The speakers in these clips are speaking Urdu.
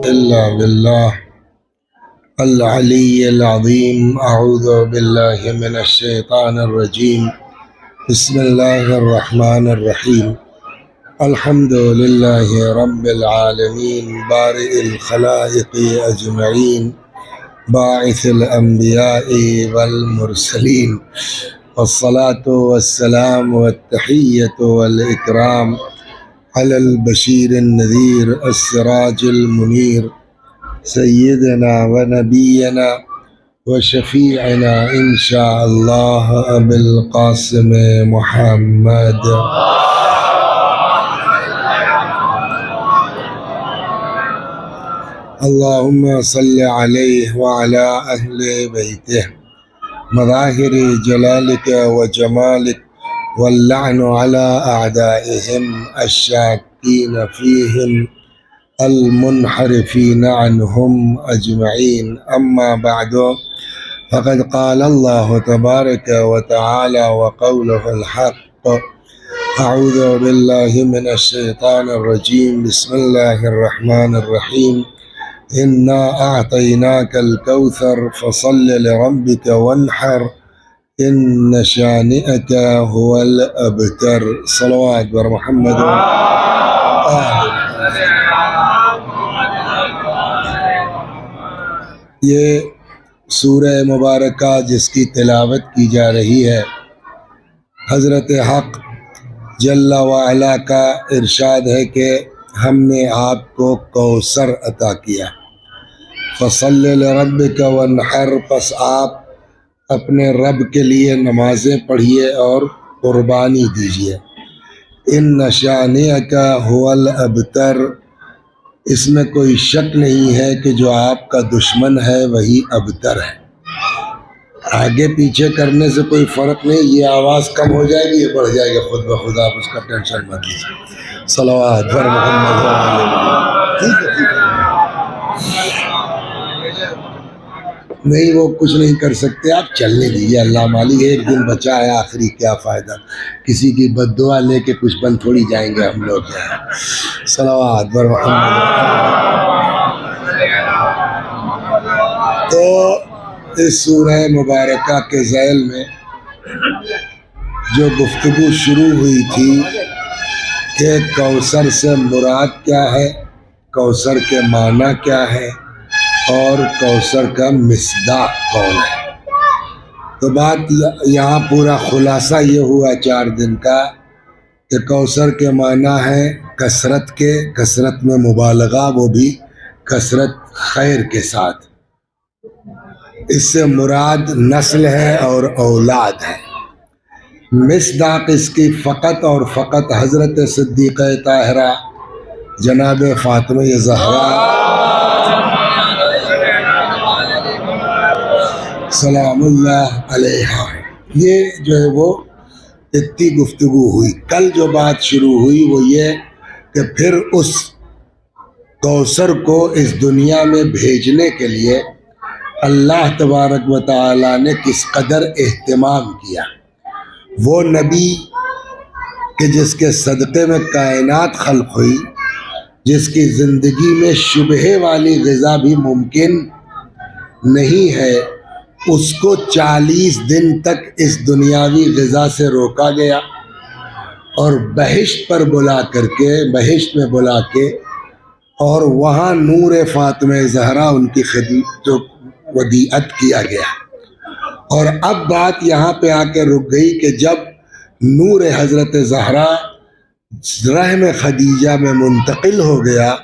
إلا بالله العلي العظيم. أعوذ بالله من الشيطان الرجيم. بسم الله الرحمن الرحيم. الحمد لله رب العالمين بارئ الخلائق أجمعين باعث الأنبياء والمرسلين، والصلاة والسلام والتحية والإكرام على البشير النذير السراج المنير سيدنا ونبينا وشفيعنا إن شاء الله أبي القاسم محمد. اللهم صل عليه وعلى أهل بيته مظاهر جلالك وجمالك، واللعن على أعدائهم الشاكين فيهم المنحرفين عنهم أجمعين. أما بعد، فقد قال الله تبارك وتعالى وقوله الحق: أعوذ بالله من الشيطان الرجيم. بسم الله الرحمن الرحيم. إنا أعطيناك الكوثر فصل لربك وانحر إن شانئك هو الأبتر. صلوات بر محمد یہ سورہ مبارکہ جس کی تلاوت کی جا رہی ہے، حضرت حق جل وعلا کا ارشاد ہے کہ ہم نے آپ کو کوثر عطا کیا. فصل لربک وانحر، پس آپ اپنے رب کے لیے نمازیں پڑھیے اور قربانی دیجیے. ان شانئک هو الابتر، اس میں کوئی شک نہیں ہے کہ جو آپ کا دشمن ہے وہی ابتر ہے. آگے پیچھے کرنے سے کوئی فرق نہیں، یہ آواز کم ہو جائے گی، یہ بڑھ جائے گا خود بخود، آپ اس کا ٹینشن مت لیجیے. صلوات بر محمد. ٹھیک ہے نہیں، وہ کچھ نہیں کر سکتے، آپ چلنے دیجیے، اللہ مالک. ایک دن بچا ہے آخری، کیا فائدہ کسی کی بد دعا لے کے کچھ بن تھوڑی جائیں گے ہم لوگ. صلوات بر محمد. تو اس سورہ مبارکہ کے ذیل میں جو گفتگو شروع ہوئی تھی کہ کوثر سے مراد کیا ہے، کوثر کے معنی کیا ہے، اور کوثر کا مصداق کون ہے، تو بات یہاں پورا خلاصہ یہ ہوا 4 دن کا کہ کوثر کے معنی ہے کثرت کے، کثرت میں مبالغہ، وہ بھی کثرت خیر کے ساتھ. اس سے مراد نسل ہے اور اولاد ہے. مصداق اس کی فقط اور فقط حضرت صدیقہ طاہرہ جناب فاطمہ زہرا سلام اللہ علیہا. یہ جو ہے وہ اتنی گفتگو ہوئی. کل جو بات شروع ہوئی وہ یہ کہ پھر اس کوثر کو اس دنیا میں بھیجنے کے لیے اللہ تبارک و تعالیٰ نے کس قدر اہتمام کیا. وہ نبی کہ جس کے صدقے میں کائنات خلق ہوئی، جس کی زندگی میں شبہے والی غذا بھی ممکن نہیں ہے، اس کو 40 دن تک اس دنیاوی غذا سے روکا گیا اور بہشت پر بلا کر کے، بہشت میں بلا کے، اور وہاں نور فاطمہ زہرا ان کی خدمت جو ودیعت کیا گیا. اور اب بات یہاں پہ آ کے رک گئی کہ جب نور حضرت زہرا رحم خدیجہ میں منتقل ہو گیا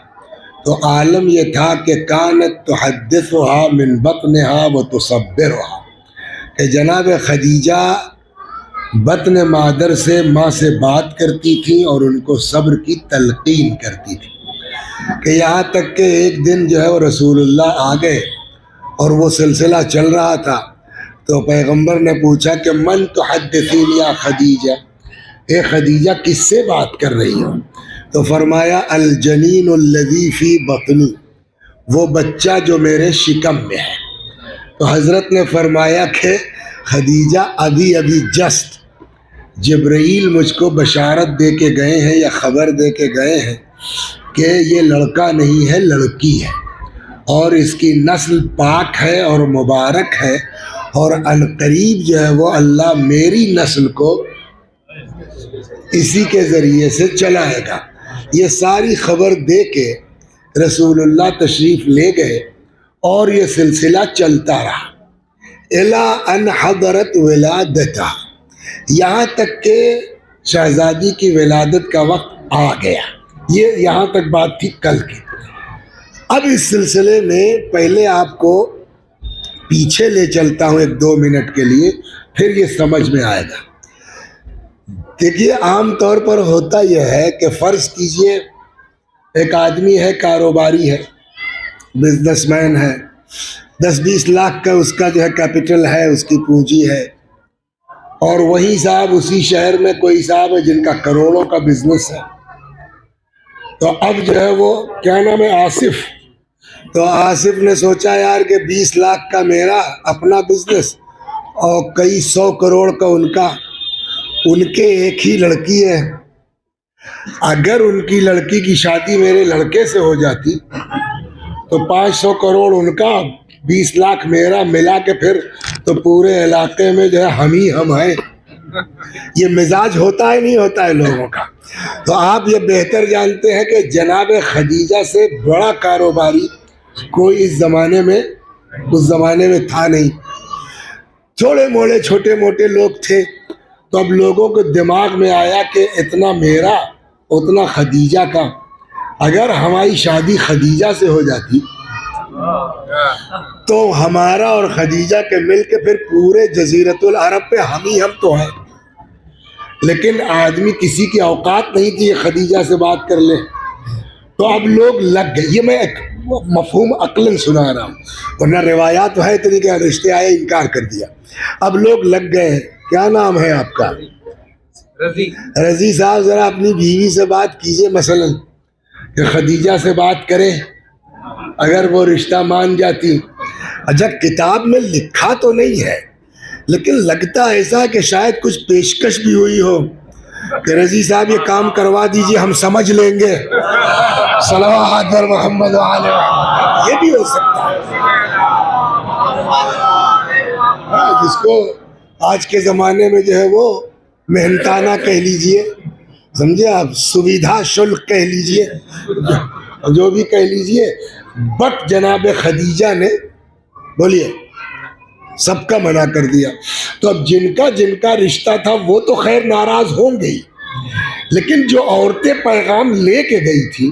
تو عالم یہ تھا کہ کانت تحدثها من بطنها وتصبرها، کہ جناب خدیجہ بطن مادر سے، ماں سے بات کرتی تھی اور ان کو صبر کی تلقین کرتی تھی. کہ یہاں تک کہ ایک دن جو ہے وہ رسول اللہ آ گئے اور وہ سلسلہ چل رہا تھا تو پیغمبر نے پوچھا کہ من تحدثین یا خدیجہ، اے خدیجہ کس سے بات کر رہی ہو؟ تو فرمایا الجنین الذی فی بطنی، وہ بچہ جو میرے شکم میں ہے. تو حضرت نے فرمایا کہ خدیجہ ابھی جسٹ جبرائیل مجھ کو بشارت دے کے گئے ہیں یا خبر دے کے گئے ہیں کہ یہ لڑکا نہیں ہے، لڑکی ہے. اور اس کی نسل پاک ہے اور مبارک ہے، اور عنقریب جو ہے وہ اللہ میری نسل کو اسی کے ذریعے سے چلائے گا۔ یہ ساری خبر دے کے رسول اللہ تشریف لے گئے اور یہ سلسلہ چلتا رہا الی ان حضرت ولادتہ، یہاں تک کہ شہزادی کی ولادت کا وقت آ گیا۔ یہ یہاں تک بات تھی کل کی۔ اب اس سلسلے میں پہلے آپ کو پیچھے لے چلتا ہوں 1-2 منٹ کے لیے، پھر یہ سمجھ میں آئے گا۔ دیکھیے عام طور پر ہوتا یہ ہے کہ فرض کیجئے ایک آدمی ہے، کاروباری ہے، بزنس مین ہے، 10-20 لاکھ کا اس کا جو ہے کیپٹل ہے، اس کی پونجی ہے، اور وہی صاحب اسی شہر میں کوئی صاحب ہے جن کا کروڑوں کا بزنس ہے۔ تو اب جو ہے وہ کیا نام ہے، آصف، تو آصف نے سوچا یار کہ 20 لاکھ کا میرا اپنا بزنس اور کئی 100 کروڑ کا ان کا، ان کے ایک ہی لڑکی ہے، اگر ان کی لڑکی کی شادی میرے لڑکے سے ہو جاتی تو 500 کروڑ ان کا، 20 لاکھ میرا، ملا کے پھر تو پورے علاقے میں جو ہے ہم ہی ہم ہیں۔ یہ مزاج ہوتا ہے نہیں ہوتا ہے لوگوں کا۔ تو آپ یہ بہتر جانتے ہیں کہ جناب خدیجہ سے بڑا کاروباری کوئی اس زمانے میں، اس زمانے میں تھا نہیں۔ تھوڑے موڑے چھوٹے موٹے لوگ تھے، تو اب لوگوں کے دماغ میں آیا کہ اتنا میرا اتنا خدیجہ کا، اگر ہماری شادی خدیجہ سے ہو جاتی تو ہمارا اور خدیجہ کے مل کے پھر پورے جزیرت العرب پہ ہم ہی ہم تو ہیں۔ لیکن آدمی کسی کی اوقات نہیں کہ یہ خدیجہ سے بات کر لے، تو اب لوگ لگ گئے۔ یہ میں ایک مفہوم عقلاً سنا رہا ہوں، ورنہ روایات ہے اتنی کہ رشتے آئے انکار کر دیا۔ اب لوگ لگ گئے۔ کیا نام ہے آپ کا؟ رضی صاحب، ذرا اپنی بیوی سے بات کیجئے مثلاً کہ خدیجہ سے بات کریں، اگر وہ رشتہ مان جاتی۔ اچھا کتاب میں لکھا تو نہیں ہے، لیکن لگتا ایسا کہ شاید کچھ پیشکش بھی ہوئی ہو کہ رضی صاحب یہ کام کروا دیجئے، ہم سمجھ لیں گے، صلوات بر محمد وآل محمد۔ یہ بھی ہو سکتا ہے، جس کو آج کے زمانے میں جو ہے وہ محنتانہ کہہ لیجئے، سمجھے آپ، سویدھا شلک کہہ لیجئے، جو بھی کہہ لیجئے، بٹ جناب خدیجہ نے بولیے سب کا منع کر دیا۔ تو اب جن کا رشتہ تھا وہ تو خیر ناراض ہوں گے، لیکن جو عورتیں پیغام لے کے گئی تھی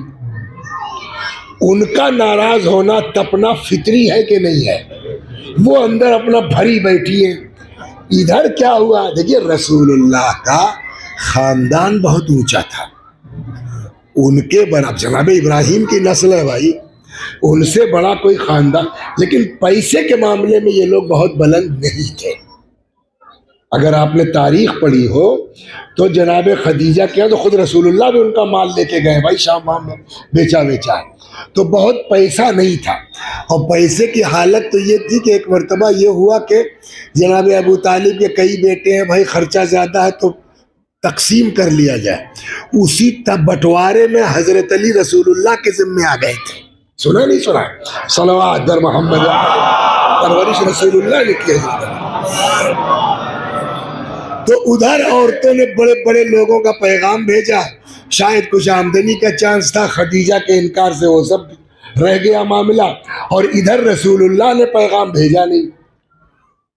ان کا ناراض ہونا تپنا فطری ہے کہ نہیں ہے؟ وہ اندر اپنا بھری بیٹھی ہیں۔ ادھر کیا ہوا؟ دیکھیے رسول اللہ کا خاندان بہت اونچا تھا، ان کے برابر جناب ابراہیم کی نسل ہے بھائی، ان سے بڑا کوئی خاندان، لیکن پیسے کے معاملے میں یہ لوگ بہت بلند نہیں تھے۔ اگر آپ نے تاریخ پڑھی ہو تو جناب خدیجہ کیا تو خود رسول اللہ بھی ان کا مال لے کے گئے بھائی، شام میں بیچا ہے، تو بہت پیسہ نہیں تھا۔ اور پیسے کی حالت تو یہ تھی کہ ایک مرتبہ یہ ہوا کہ جناب ابو طالب کے کئی بیٹے ہیں بھائی، خرچہ زیادہ ہے تو تقسیم کر لیا جائے۔ اسی بٹوارے میں حضرت علی رسول اللہ کے ذمے آ گئے تھے۔ سنا نہیں سنا؟ صلوات در محمد، پرورش رسول اللہ نے کی ہے۔ تو ادھر عورتوں نے بڑے بڑے لوگوں کا پیغام بھیجا، شاید کچھ آمدنی کا چانس تھا، خدیجہ کے انکار سے وہ سب رہ گیا معاملہ، اور ادھر رسول اللہ نے پیغام بھیجا نہیں،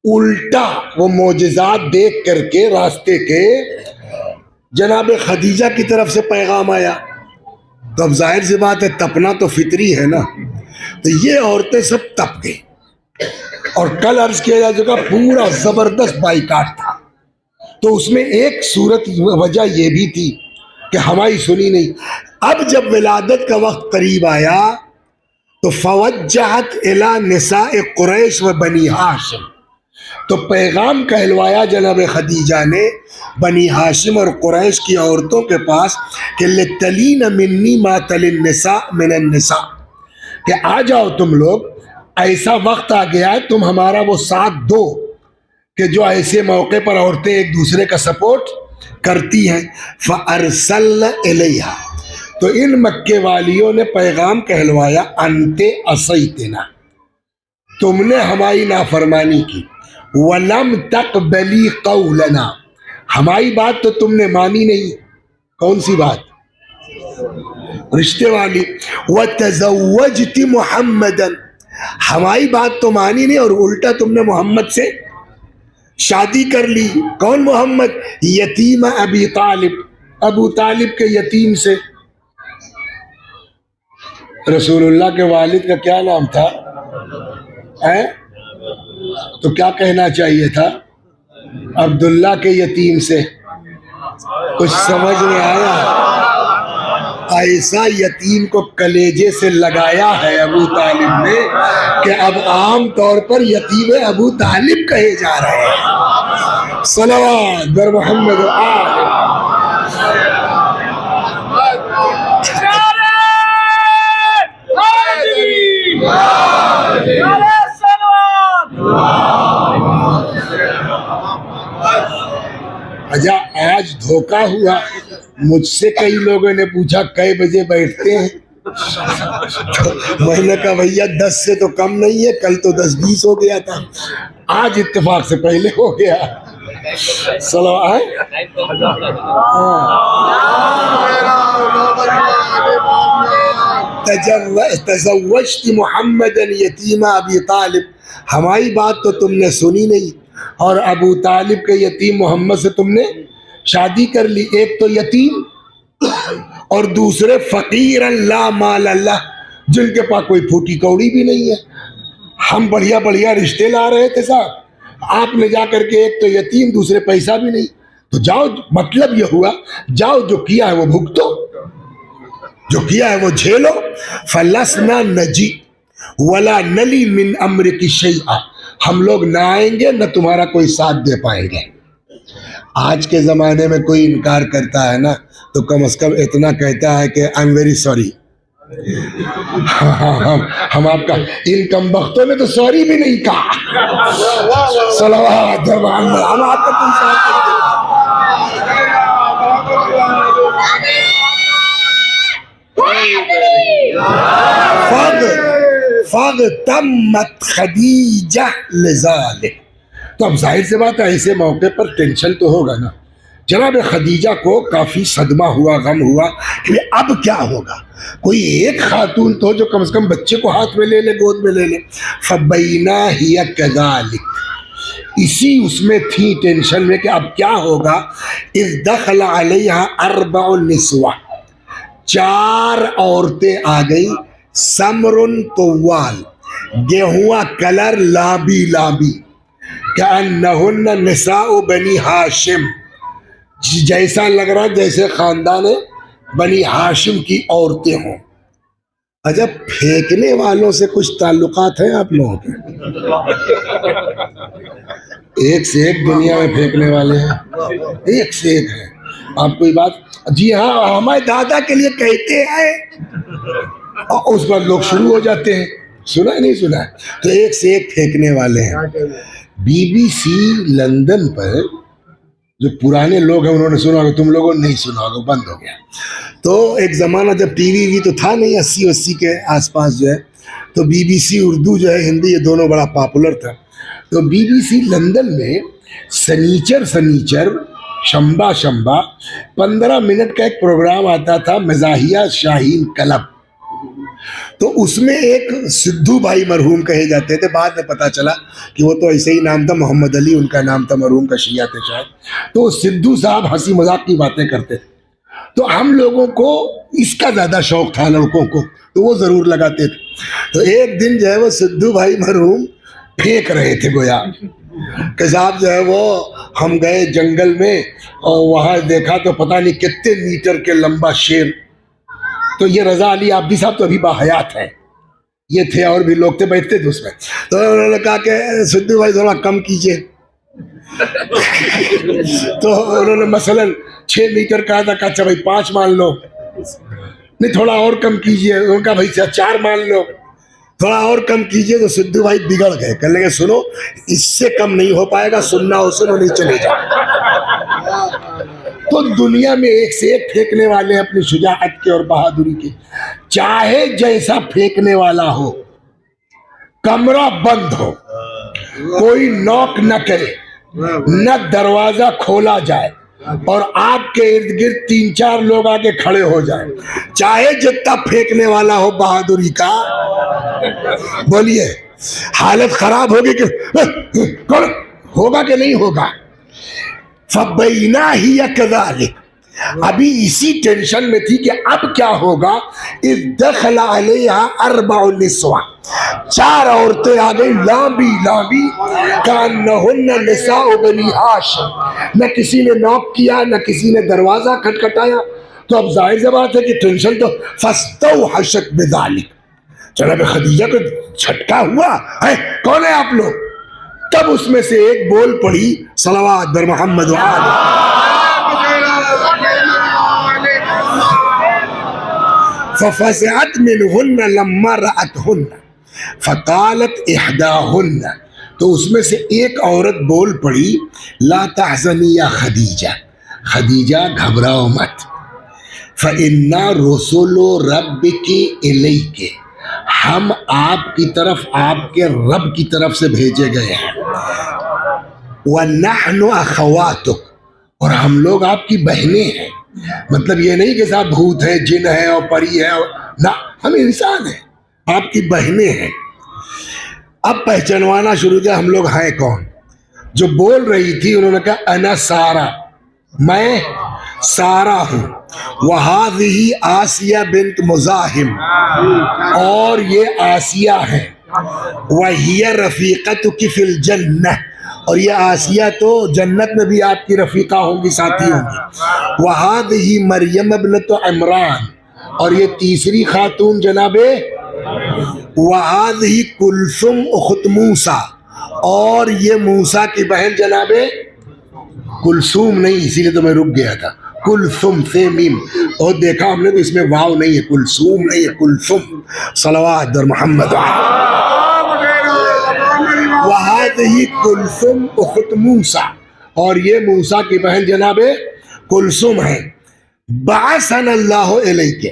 الٹا وہ معجزات دیکھ کر کے راستے کے جناب خدیجہ کی طرف سے پیغام آیا۔ تو اب ظاہر سی بات ہے تپنا تو فطری ہے نا، تو یہ عورتیں سب تپ گئی، اور کل عرض کیا جا چکا پورا زبردست بائیکاٹ تھا۔ تو اس میں ایک صورت وجہ یہ بھی تھی کہ ہماری سنی نہیں۔ اب جب ولادت کا وقت قریب آیا تو فوجہت الی نساء قریش و بنی ہاشم، تو پیغام کہلوایا جناب خدیجہ نے بنی ہاشم اور قریش کی عورتوں کے پاس کہ لتلین منی ما تلی النساء من النساء، کہ آ جاؤ تم لوگ، ایسا وقت آ گیا ہے تم ہمارا وہ ساتھ دو کہ جو ایسے موقع پر عورتیں ایک دوسرے کا سپورٹ کرتی ہیں۔ فَأَرْسَلْنَ إِلَيْهَا، تو ان مکے والیوں نے پیغام کہلوایا انتے اسیتنا، تم نے ہماری نافرمانی کی، ولم تقبلی قولنا، ہماری بات تو تم نے مانی نہیں۔ کون سی بات؟ رشتے والی۔ وتزوجت محمدا، ہماری بات تو مانی نہیں اور الٹا تم نے محمد سے شادی کر لی۔ کون محمد؟ یتیم ابی طالب، ابو طالب کے یتیم سے۔ رسول اللہ کے والد کا کیا نام تھا؟ تو کیا کہنا چاہیے تھا؟ عبداللہ کے یتیم سے۔ کچھ سمجھ میں آیا؟ ایسا یتیم کو کلیجے سے لگایا ہے ابو طالب نے کہ اب عام طور پر یتیم ابو طالب کہے جا رہے ہیں۔ صلوات بر محمد اجا آج دھوکہ ہوا۔ مجھ سے کئی لوگوں نے پوچھا کئے بجے بیٹھتے ہیں، میں نے کہا بھیا 10 سے تو کم نہیں ہے، کل تو 10-20 ہو گیا تھا، آج اتفاق سے پہلے ہو گیا۔ تزوجت محمد یتیم ابی طالب، ہماری بات تو تم نے سنی نہیں اور ابو طالب کے یتیم محمد سے تم نے شادی کر لی۔ ایک تو یتیم اور دوسرے فقیر لا مال اللہ، جن کے پاس کوئی پھوٹی کوڑی بھی نہیں ہے۔ ہم بڑھیا بڑھیا رشتے لا رہے تھے صاحب، آپ نے جا کر کے ایک تو یتیم دوسرے پیسہ بھی نہیں، تو جاؤ، مطلب یہ ہوا جاؤ جو کیا ہے وہ بھگتو، جو کیا ہے وہ جھیلو۔ فلسنا نجی ولا نلی من امرک شیئا، ہم لوگ نہ آئیں گے نہ تمہارا کوئی ساتھ دے پائیں گے۔ آج کے زمانے میں کوئی انکار کرتا ہے نا تو کم از کم اتنا کہتا ہے کہ آئی ایم ویری سوری۔ ہم آپ کا، ان کم بختوں نے تو سوری بھی نہیں کہا۔ صلوات محمد، ہم آپ کا کوئی ساتھ نہیں دے۔ فاغتمت خدیجہ لذالک، تو اب ظاہر سے بات ہے ایسے موقع پر ٹینشن تو ہوگا نا۔ جناب خدیجہ کو کافی صدمہ ہوا، غم ہوا کہ اب کیا ہوگا، کوئی ایک خاتون تو جو کم از کم بچے کو ہاتھ میں لے لے، گود میں لے لے۔ فبینا ہی کذالک، اسی اس میں تھی ٹینشن میں کہ اب کیا ہوگا۔ اذ دخل علیہا 4 نسوہ، 4 عورتیں آ گئی، سمر طوال، گیہواں کلر، لابی لابی، کأنہن نساء بنی ہاشم، جیسا لگ رہا جیسے خاندان بنی ہاشم کی عورتیں ہوں۔ عجب پھینکنے والوں سے کچھ تعلقات ہیں آپ لوگوں کے؟ ایک سے ایک دنیا میں پھینکنے والے ہیں، ایک سے ایک ہیں۔ آپ کوئی بات، جی ہاں ہمارے دادا کے لیے کہتے ہیں، اور اس بعد لوگ شروع ہو جاتے ہیں، سنا ہے نہیں سنا ہے، تو ایک سے ایک پھینکنے والے ہیں۔ بی بی سی لندن پر جو پرانے لوگ ہیں انہوں نے سنا ہوگا، تم لوگوں نے نہیں سنا ہوگا، بند ہو گیا۔ تو ایک زمانہ جب ٹی وی تو تھا نہیں، 80 کے آس پاس جو ہے، تو بی بی سی اردو جو ہے ہندی، یہ دونوں بڑا پاپولر تھا۔ تو بی بی سی لندن میں سنیچر شمبا 15 منٹ کا ایک پروگرام آتا تھا، مزاحیہ شاہین کلب۔ تو اس میں ایک سدھو بھائی مرحوم کہے جاتے تھے، بعد میں پتا چلا کہ وہ تو ایسے ہی نام تھا، محمد علی ان کا نام تھا، مرحوم کا شیعہ تھے شاید۔ تو سدھو صاحب ہنسی مذاق کی باتیں کرتے تھے، تو ہم لوگوں کو اس کا زیادہ شوق تھا لڑکوں کو، تو وہ ضرور لگاتے تھے۔ تو ایک دن جو ہے وہ سدھو بھائی مرحوم پھینک رہے تھے گویا کہ صاحب جو ہے وہ ہم گئے جنگل میں اور وہاں دیکھا تو پتہ نہیں کتنے میٹر کے لمبا شیر، تو یہ رضا علی عابدی صاحب تو ابھی باحیات ہیں، یہ تھے اور بھی لوگ تھے، بیٹھتے تھے اس میں۔ تو انہوں نے کہا کہ سدھو بھائی تھوڑا کم کیجئے، تو انہوں نے مثلاً 6 میٹر کہا تھا، کہا اچھا بھائی 5 مان لو، نہیں تھوڑا اور کم کیجئے، انہوں نے کہا بھائی 4 مان لو، تھوڑا اور کم کیجئے۔ تو سدھو بھائی بگڑ گئے، کہنے لگے سنو اس سے کم نہیں ہو پائے گا، سننا ہو سنو نہیں چلے جاؤ۔ تو دنیا میں ایک سے ایک پھینکنے والے اپنی شجاعت کے اور بہادری کے، چاہے جیسا پھینکنے والا ہو، کمرہ بند ہو، کوئی نوک نہ کرے، نہ دروازہ کھولا جائے، اور آپ کے ارد گرد 3-4 لوگ آگے کھڑے ہو جائیں، چاہے جتنا پھینکنے والا ہو بہادری کا، بولیے حالت خراب ہوگی کہ ہوگا کہ نہیں ہوگا؟ فَبَيْنَا هِيَ كَذَلِكَ، ابھی اسی ٹینشن میں تھی کہ اب کیا ہوگا۔ اِذْ دَخَلَ عَلَيْهَا 4 نسوة، 4 عورتیں آ گئی لامبی لامبی، كَأَنَّهُنَّ نِسَاءُ بَنِي هاشم، نہ کسی نے نوک کیا نہ کسی نے دروازہ کھٹکھٹایا، تو اب ظاہر سی بات ہے کہ ٹینشن تو فَاسْتَوْحَشَتْ بِذَلِكَ، جناب خدیجہ کو جھٹکا ہوا ہے، کون ہے آپ لوگ؟ تب اس میں سے ایک بول پڑی، صلوات بر محمد وآلہ، فَفَزِعَتْ مِنْهُنَّ لَمَّا رَأَتْهُنَّ فَقَالَتْ إِحْدَاهُنَّ، تو اس میں سے ایک عورت بول پڑی، لا تحزنی یا خدیجہ، خدیجہ گھبراؤ مت، فَإِنَّا رُسُلُ رَبِّكِ إِلَيْكِ، ہم آپ کی طرف آپ کے رب کی طرف سے بھیجے گئے ہیں، وَنَحْنُ أَخَوَاتُكَ، اور ہم لوگ آپ کی بہنیں ہیں، مطلب یہ نہیں کہ صاحب بھوت ہے، جن ہے اور پری ہے، نہ، ہم انسان ہیں، آپ کی بہنیں ہیں۔ اب پہچانوانا شروع کیا ہم لوگ ہیں کون۔ جو بول رہی تھی انہوں نے کہا انا سارہ، میں سارہ ہوں، وَهَذِهِ آسیہ بنت مزاحم، اور یہ آسیہ ہے، وَهِيَ رَفِيقَتُكِ فِي الْجَنَّةِ، اور یہ آسیہ تو جنت میں بھی آپ کی رفیقہ ہوں گی، ساتھی ہوں گی، وَهَذِهِ مریم ابنۃ عمران، اور یہ تیسری خاتون جناب، وَهَذِهِ کلثم اخت موسیٰ، اور یہ موسیٰ کی بہن جناب کلثوم، نہیں اسی لیے تو میں رک گیا تھا، کلثم سے میم، اور دیکھا ہم نے تو اس میں واو نہیں ہے، کلثوم نہیں ہے، کلثم، صلوات در محمد، وَهَذِهِ کلثم اخت موسیٰ، اور یہ موسیٰ کی بہن جناب کلثوم ہے، بَعَثَنَا اللَّهُ إِلَيْكَ،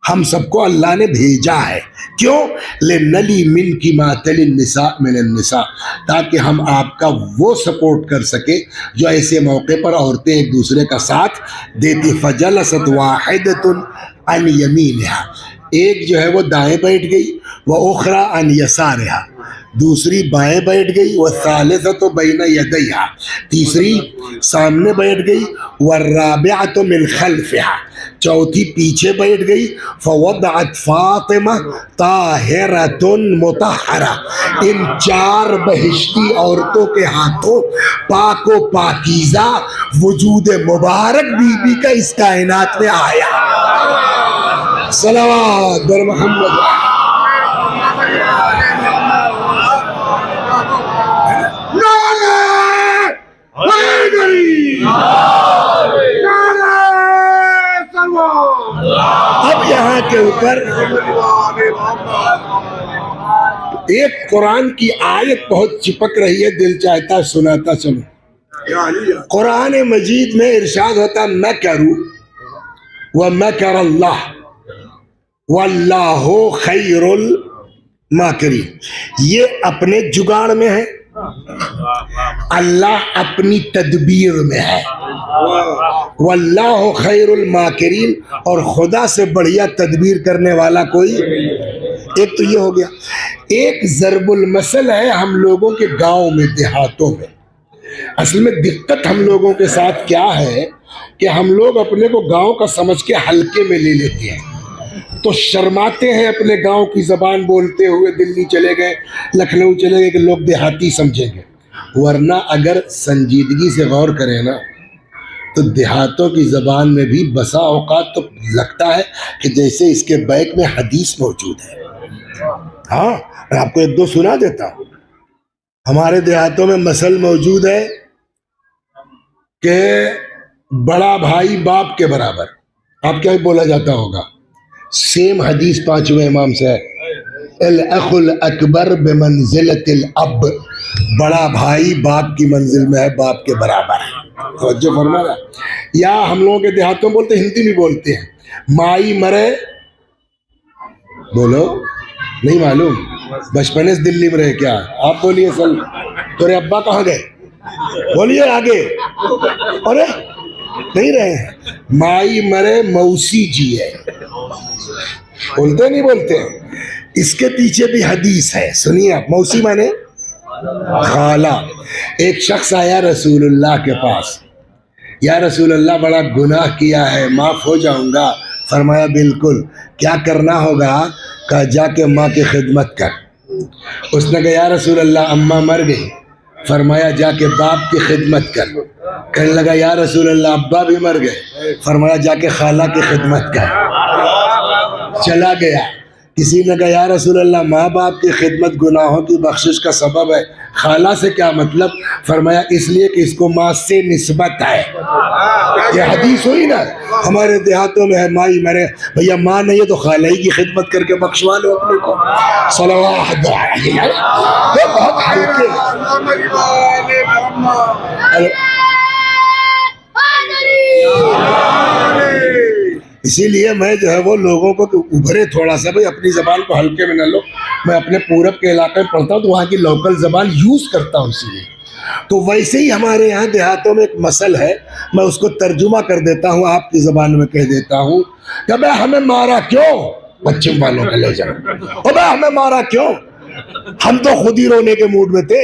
ہم سب کو اللہ نے بھیجا ہے، کیوں؟ لِنَلِي مِنْكِ مَا تَلِي النِّسَاءُ مِنَ النِّسَاء، تاکہ ہم آپ کا وہ سپورٹ کر سکے جو ایسے موقع پر عورتیں ایک دوسرے کا ساتھ دیتی۔ فَجَلَسَتْ وَاحِدَةٌ عَنْ يَمِينِهَا، ایک جو ہے وہ دائیں بیٹھ گئی، وَأُخْرَى عَنْ يَسَارِهَا، دوسری بائیں بیٹھ گئی، وَالثَّالِثَةُ بَيْنَ يَدَيْهَا، تیسری سامنے بیٹھ گئی، وَالرَّابِعَةُ مِنْ خَلْفِهَا، چوتھی پیچھے بیٹھ گئی، فَوَضَعَتْ فَاطِمَةٌ طَاهِرَةٌ مُطَهَّرَةٌ، ان 4 بہشتی عورتوں کے ہاتھوں پاک و پاکیزہ وجود مبارک بی بی کا اس کائنات میں آیا، صلوات بر محمد۔ اب یہاں کے اوپر ایک قرآن کی آیت بہت چپک رہی ہے، دل چاہتا ہے سناتا چلوں۔ قرآن مجید میں ارشاد ہوتا مَكَرُوا وَمَكَرَ اللَّهُ وَاللَّهُ خَيْرُ الْمَاكِرِينَ، یہ اپنے جگاڑ میں ہے، اللہ اپنی تدبیر میں ہے، واللہ خیر الماکرین، اور خدا سے بڑھیا تدبیر کرنے والا کوئی، ایک تو یہ ہو گیا۔ ایک ضرب المثل ہے ہم لوگوں کے گاؤں میں، دیہاتوں میں، اصل میں دقت ہم لوگوں کے ساتھ کیا ہے کہ ہم لوگ اپنے کو گاؤں کا سمجھ کے ہلکے میں لے لیتے ہیں، تو شرماتے ہیں اپنے گاؤں کی زبان بولتے ہوئے، دلی چلے گئے، لکھنؤ چلے گئے کہ لوگ دیہاتی سمجھیں گے، ورنہ اگر سنجیدگی سے غور کریں نا تو دیہاتوں کی زبان میں بھی بسا اوقات تو لگتا ہے کہ جیسے اس کے بیک میں حدیث موجود ہے۔ ہاں میں آپ کو ایک دو سنا دیتا ہوں۔ ہمارے دیہاتوں میں مثل موجود ہے کہ بڑا بھائی باپ کے برابر، آپ کیا بولا جاتا ہوگا، سیم حدیث 5ویں امام سے ہے، الاخ الاکبر بمنزلۃ الاب، بڑا بھائی باپ کی منزل میں ہے، باپ کے برابر ہے۔ توجہ فرمانا. یا ہم لوگوں کے دیہاتوں میں بولتے, ہندی میں بولتے ہیں, مائی مرے, بولو نہیں معلوم, بچپنے سے دلی میں رہے کیا آپ؟ بولیے سل, تیرے ابا کہاں گئے؟ بولیے آگے. ارے نہیں رہے ہیں. مائی مرے موسی جی ہے, بولتے نہیں بولتے. اس کے پیچھے بھی حدیث ہے, سنیے آپ. موسی مانے خالہ. ایک شخص آیا رسول اللہ کے پاس, یا رسول اللہ بڑا گناہ کیا ہے, معاف ہو جاؤں گا؟ فرمایا بالکل. کیا کرنا ہوگا؟ کہا جا کے ماں کی خدمت کر. اس نے کہا یا رسول اللہ اماں مر گئی. فرمایا جا کے باپ کی خدمت کر. کہنے لگا یا رسول اللہ ابا بھی مر گئے. فرمایا جا کے خالہ کی خدمت کر. چلا گیا. کسی نے کہا یا رسول اللہ ماں باپ کی خدمت گناہوں کی بخشش کا سبب ہے, خالہ سے کیا مطلب؟ فرمایا اس لیے کہ اس کو ماں سے نسبت ہے. یہ حدیث ہوئی نا, ہمارے دیہاتوں میں ہے مائی مرے, بھیا ماں نہیں ہے تو خالہ ہی کی خدمت کر کے بخشوا لو اپنے کو. صلوات بہت ہلکے. اسی لیے میں جو ہے وہ لوگوں کو ابھرے تھوڑا سا, بھائی اپنی زبان کو ہلکے میں نہ لو. میں اپنے پورب کے علاقے میں پڑھتا ہوں تو وہاں کی لوکل زبان یوز کرتا ہوں. اسی لیے تو ویسے ہی ہمارے یہاں دیہاتوں میں ایک مسل ہے, میں اس کو ترجمہ کر دیتا ہوں, آپ کی زبان میں کہہ دیتا ہوں کہ بھائی ہمیں مارا کیوں؟ پچھم والوں کا لے جاؤ, او بھائی ہمیں مارا کیوں؟ ہم تو خود ہی رونے کے موڈ میں تھے.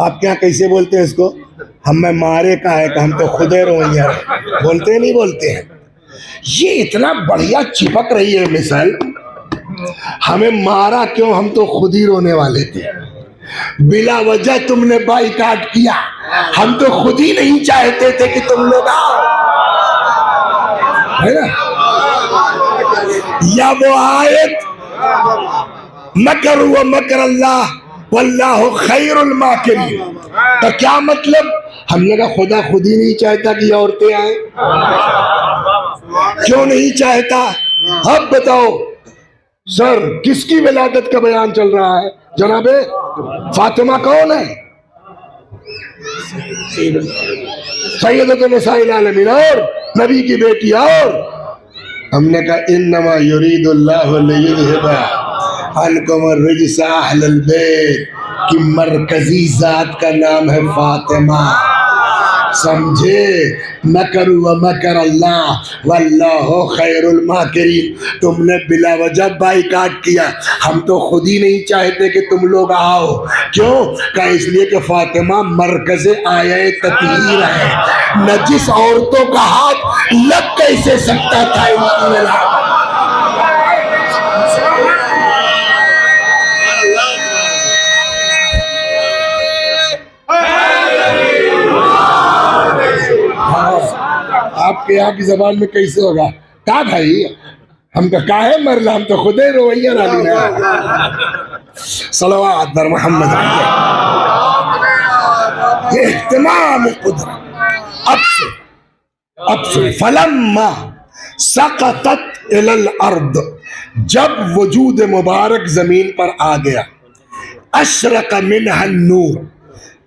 آپ کیا کیسے بولتے ہیں اس کو؟ ہمیں مارے کا ہے کہ ہم تو خود روئیاں بولتے نہیں بولتے ہیں. یہ اتنا بڑھیا چپک رہی ہے مثال, ہمیں مارا کیوں؟ ہم تو خود ہی رونے والے تھے. بلا وجہ تم نے بائیکاٹ کیا, ہم تو خود ہی نہیں چاہتے تھے کہ تم لوگ آؤ. ہے نا؟ یا وہ آیت مکر و مکر اللہ واللہ خیر الماکرین, تو کیا مطلب؟ ہم نے کہا خدا خود ہی نہیں چاہتا کہ یہ عورتیں آئیں. کیوں نہیں چاہتا؟ اب بتاؤ سر, کس کی ولادت کا بیان چل رہا ہے؟ جناب فاطمہ کون ہے؟ سیدۃ نساء العالمین, اور نبی کی بیٹی. اور ہم نے کہا انما یرید اللہ لیذھب عنکم الرجس اہل البیت, کی مرکزی ذات کا نام ہے فاطمہ. سمجھے؟ مکر و مکر اللہ واللہ خیر الماکرین. تم نے بلا وجہ بائیکاٹ کیا, ہم تو خود ہی نہیں چاہتے کہ تم لوگ آؤ. کیوں؟ کہ اس لیے کہ فاطمہ مرکز آیہ تطہیر ہے. نجس عورتوں کا ہاتھ لگ کیسے سکتا تھا ان کی ولادت؟ آپ کے یہاں کی زبان میں کیسے ہوگا؟ کہا بھائی ہم کا کاہے مرلا, ہم تو خود ہی رویہ رالی ہیں. صلوات بر محمد علیہ. اہتمام قدرت. اب سے فلما سقطت الی الارض, جب وجود مبارک زمین پر آ گیا, اشرق منها النور,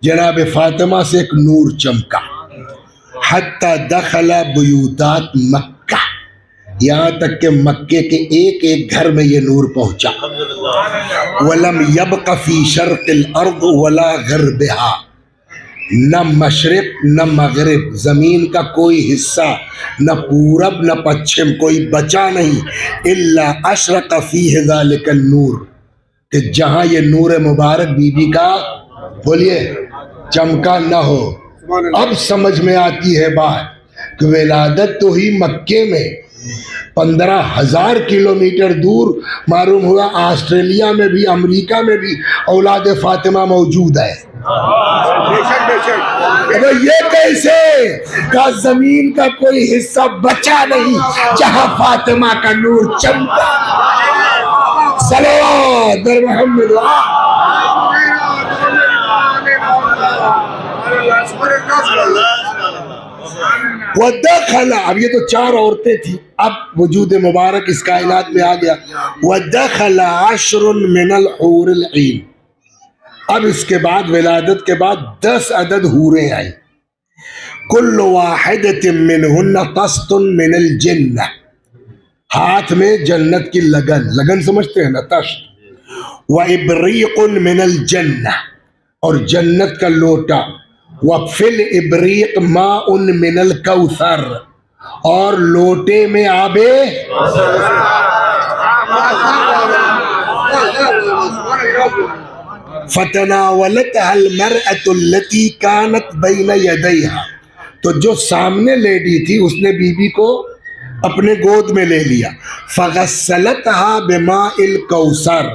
جناب فاطمہ سے ایک نور چمکا. حتی دخل بیوتات مکہ, یہاں تک کہ مکے کے ایک ایک گھر میں یہ نور پہنچا. وَلَمْ يَبْقَ فِي شَرْقِ الْأَرْضِ وَلَا غَرْبِهَا, نہ مشرق نہ مغرب, زمین کا کوئی حصہ, نہ پورب نہ پچھم, کوئی بچا نہیں. الا اشرق فیہ ذلک النور, کہ جہاں یہ نور مبارک بی بی کا, بولیے, چمکا نہ ہو. اب سمجھ میں آتی ہے بات کہ ولادت تو ہی مکے میں, 15,000 کلومیٹر دور معلوم ہوا آسٹریلیا میں بھی امریکہ میں بھی اولاد فاطمہ موجود ہے. یہ کیسے کہ زمین کا کوئی حصہ بچا نہیں جہاں فاطمہ کا نور چمکا. صلوات بر محمد. وَدَخَلَ, اب یہ تو 4 عورتیں تھیں, اب وجود مبارک اس کائنات میں آ گیا. وَدَخَلَ 10 من الحور العین, اب اس کے بعد ولادت کے بعد 10 عدد حوریں آئیں. کل واحدۃ منہن طست من الجنہ، ہاتھ میں جنت کی لگن سمجھتے ہیں نا، طست. وابریق من الجنہ، اور جنت کا لوٹا. وفی الابریق ماء من الکوثر، اور لوٹے میں آب فتناولتها المرأة التي كانت بين يديها، تو جو سامنے لیڈی تھی اس نے بی بی کو اپنے گود میں لے لیا. فغسلتها بماء الکوثر،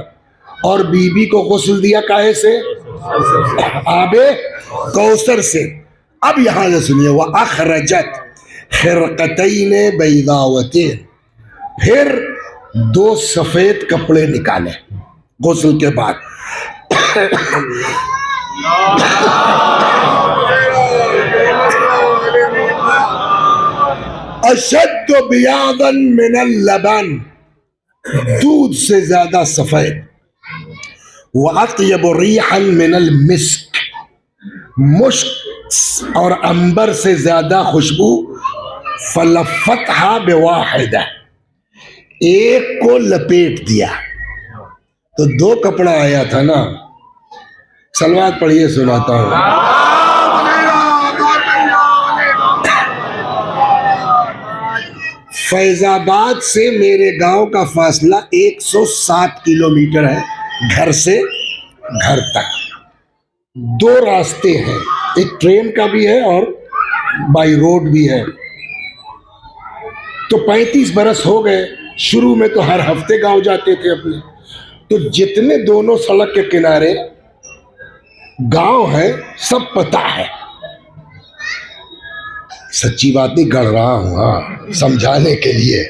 اور بی بی کو غسل دیا کاہے سے؟ آب کوثر سے. اب یہاں سے سنیے، وَأَخْرَجَتْ خِرْقَتَيْنِ بَيْضَاوَتَيْنِ، پھر 2 سفید کپڑے نکالے غسل کے بعد. اشد بیاضا من اللبن، دودھ سے زیادہ سفید. واطیب ریحا من المسک، مشک اور عنبر سے زیادہ خوشبو. فلفتها بواحدہ، ایک کو لپیٹ دیا. تو 2 کپڑا آیا تھا نا. سلوات پڑھیے، سناتا ہوں. فیض آباد سے میرے گاؤں کا فاصلہ 107 کلومیٹر ہے، گھر سے گھر تک. 2 راستے ہیں، ایک ٹرین کا بھی ہے اور بائی روڈ بھی ہے. تو 35 برس ہو گئے. شروع میں تو ہر ہفتے گاؤں جاتے تھے اپنے. تو جتنے دونوں سڑک کے کنارے گاؤں ہیں سب پتہ ہے. سچی بات نہیں گڑھ رہا ہوں، ہاں سمجھانے کے لیے.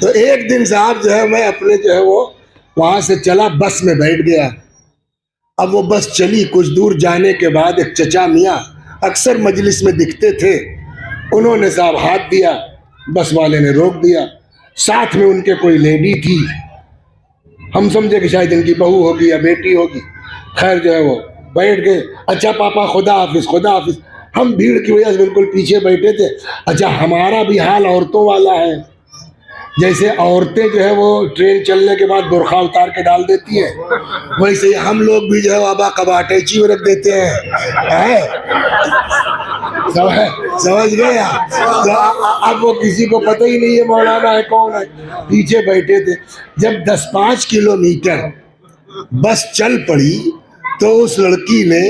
تو ایک دن صاحب جو ہے، میں اپنے جو ہے وہ وہاں سے چلا، بس میں بیٹھ گیا. اب وہ بس چلی، کچھ دور جانے کے بعد ایک چچا میاں اکثر مجلس میں دکھتے تھے. انہوں نے صاحب ہاتھ دیا، بس والے نے روک دیا. ساتھ میں ان کے کوئی لیڈی تھی، ہم سمجھے کہ شاید ان کی بہو ہوگی یا بیٹی ہوگی. خیر جو ہے وہ بیٹھ گئے. اچھا پاپا خدا حافظ خدا حافظ. ہم بھیڑ کی وجہ سے بالکل پیچھے بیٹھے تھے. اچھا ہمارا بھی حال عورتوں والا ہے. جیسے عورتیں جو ہے وہ ٹرین چلنے کے بعد برقع اتار کے ڈال دیتی ہیں، ویسے ہی ہم لوگ بھی جو ہے آبا کباٹیچی میں رکھ دیتے ہیں. سمجھ گئے؟ اب وہ کسی کو پتہ ہی نہیں ہے مولانا ہے کون ہے. پیچھے بیٹھے تھے. جب 10-5 کلومیٹر بس چل پڑی تو اس لڑکی نے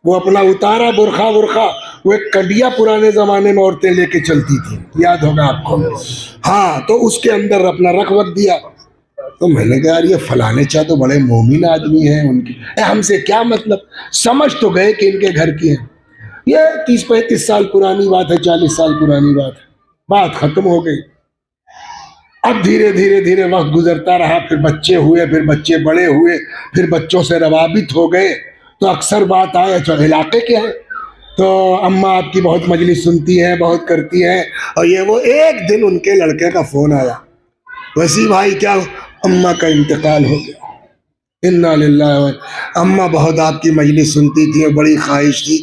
وہ اپنا اتارا برقع. وہ ایک کنڈیا پرانے زمانے میں عورتیں لے کے چلتی تھی، یاد ہوگا آپ کو. ہاں، تو اس کے اندر اپنا رکھ وقت دیا. تو میں نے کہا یار یہ فلانے چاہ تو بڑے مومن آدمی ہیں، ان کی ہم سے کیا مطلب. سمجھ تو گئے کہ ان کے گھر کی ہیں. یہ 30-35 سال پرانی بات ہے، 40 سال پرانی بات ہے. بات ختم ہو گئی. اب دھیرے دھیرے وقت گزرتا رہا. پھر بچے ہوئے، پھر بچے بڑے ہوئے، پھر بچوں سے روابط ہو گئے. تو اکثر بات آئے اچھا علاقے کے ہیں تو اماں آپ کی بہت مجلس سنتی ہیں، بہت کرتی ہیں. اور یہ وہ ایک دن ان کے لڑکے کا فون آیا، وسیع بھائی کیا اماں کا انتقال ہو گیا. انا للہ. اماں بہت آپ کی مجلس سنتی تھی، بڑی خواہش تھی.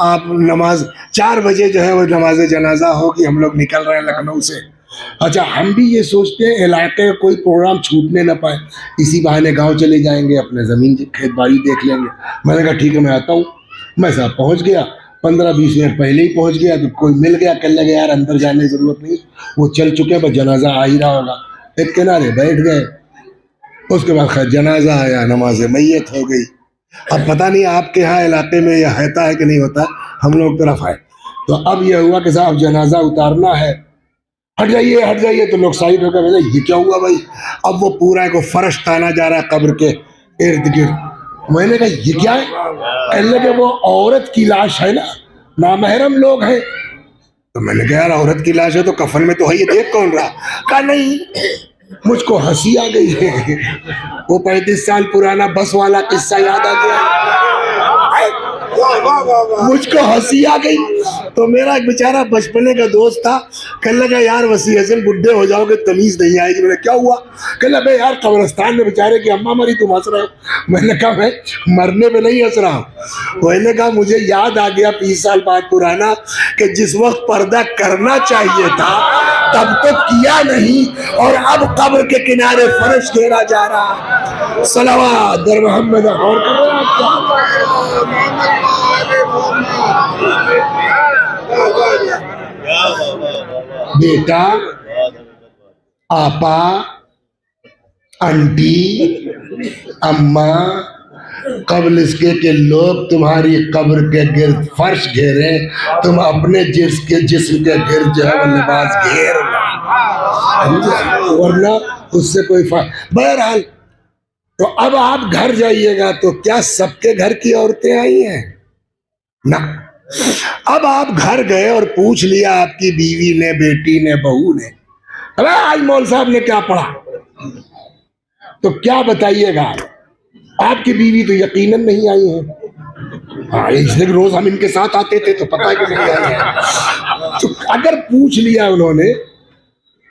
آپ نماز 4 بجے جو ہے وہ نماز جنازہ ہوگی، ہم لوگ نکل رہے ہیں لکھنؤ سے. اچھا ہم بھی یہ سوچتے ہیں علاقے کا کوئی پروگرام چھوٹنے نہ پائے، اسی بہانے گاؤں چلے جائیں گے، اپنے زمین کھیت باڑی دیکھ لیں گے. میں نے کہا ٹھیک ہے میں آتا ہوں. میں صاحب پہنچ گیا، 15-20 منٹ پہلے ہی پہنچ گیا. تو کوئی مل گیا، کہنے لگے یار اندر جانے کی ضرورت نہیں، وہ چل چکے، بس جنازہ آ ہی رہا ہوگا. ایک کنارے بیٹھ گئے. اس کے بعد خیر جنازہ آیا، نماز میت ہو گئی. اب پتہ نہیں آپ کے ہاں علاقے میں یہ ہوتا ہے کہ نہیں ہوتا، ہم لوگ طرف ہے. تو اب یہ ہوا کہ صاحب جنازہ اتارنا ہے، ہٹ جائیے. تو لوگ سائڈ ہو گئے. یہ کیا ہوا بھائی؟ اب وہ پورا ایک فرش تانا جا رہا ہے قبر کے ارد گرد. میں نے کہا یہ کیا ہے؟ کہنے لگے وہ عورت کی لاش ہے نا، نامحرم لوگ ہیں. تو میں نے کہا یار عورت کی لاش ہے تو کفن میں تو ہے، یہ دیکھ کون رہا؟ کہا نہیں. مجھ کو ہنسی آ گئی ہے. وہ 35 سال پرانا بس والا قصہ یاد آ گیا. مجھ کو ہنسی آ گئی. تو میرا ایک بیچارہ بچپنے کا دوست تھا, کہنے لگا یار وسیع حسن بڈھے ہو جاؤ گے تمیز نہیں آئے گی. میں نے کیا ہوا؟ کہنے لگا یار قبرستان میں بیچارے کی اماں مری تم ہنس رہے ہو. میں نے کہا میں مرنے پہ نہیں ہنس رہا ہوں. وہ نے کہا مجھے یاد آ گیا 20 سال بعد پرانا کہ جس وقت پردہ کرنا چاہیے تھا تب تو کیا نہیں, اور اب قبر کے کنارے فرش گھیرا جا رہا ہے. صلوات در محمد. اور بیٹا, آپا, انٹی, اماں, قبل اس کے کہ لوگ تمہاری قبر کے گرد فرش گھیریں, تم اپنے جسم کے گرد جو ہے وہ لباس گھیر لو, ورنہ اس سے کوئی فائدہ. بہرحال تو اب آپ گھر جائیے گا تو کیا سب کے گھر کی عورتیں آئی ہیں؟ نہ. اب آپ گھر گئے اور پوچھ لیا آپ کی بیوی نے, بیٹی نے, بہو نے, ارے آج مول صاحب نے کیا پڑھا, تو کیا بتائیے گا؟ آپ کی بیوی تو یقیناً نہیں آئی ہیں. ہاں, اس لیے روز ہم ان کے ساتھ آتے تھے تو پتہ ہے کہ نہیں آئی ہیں. تو اگر پوچھ لیا انہوں نے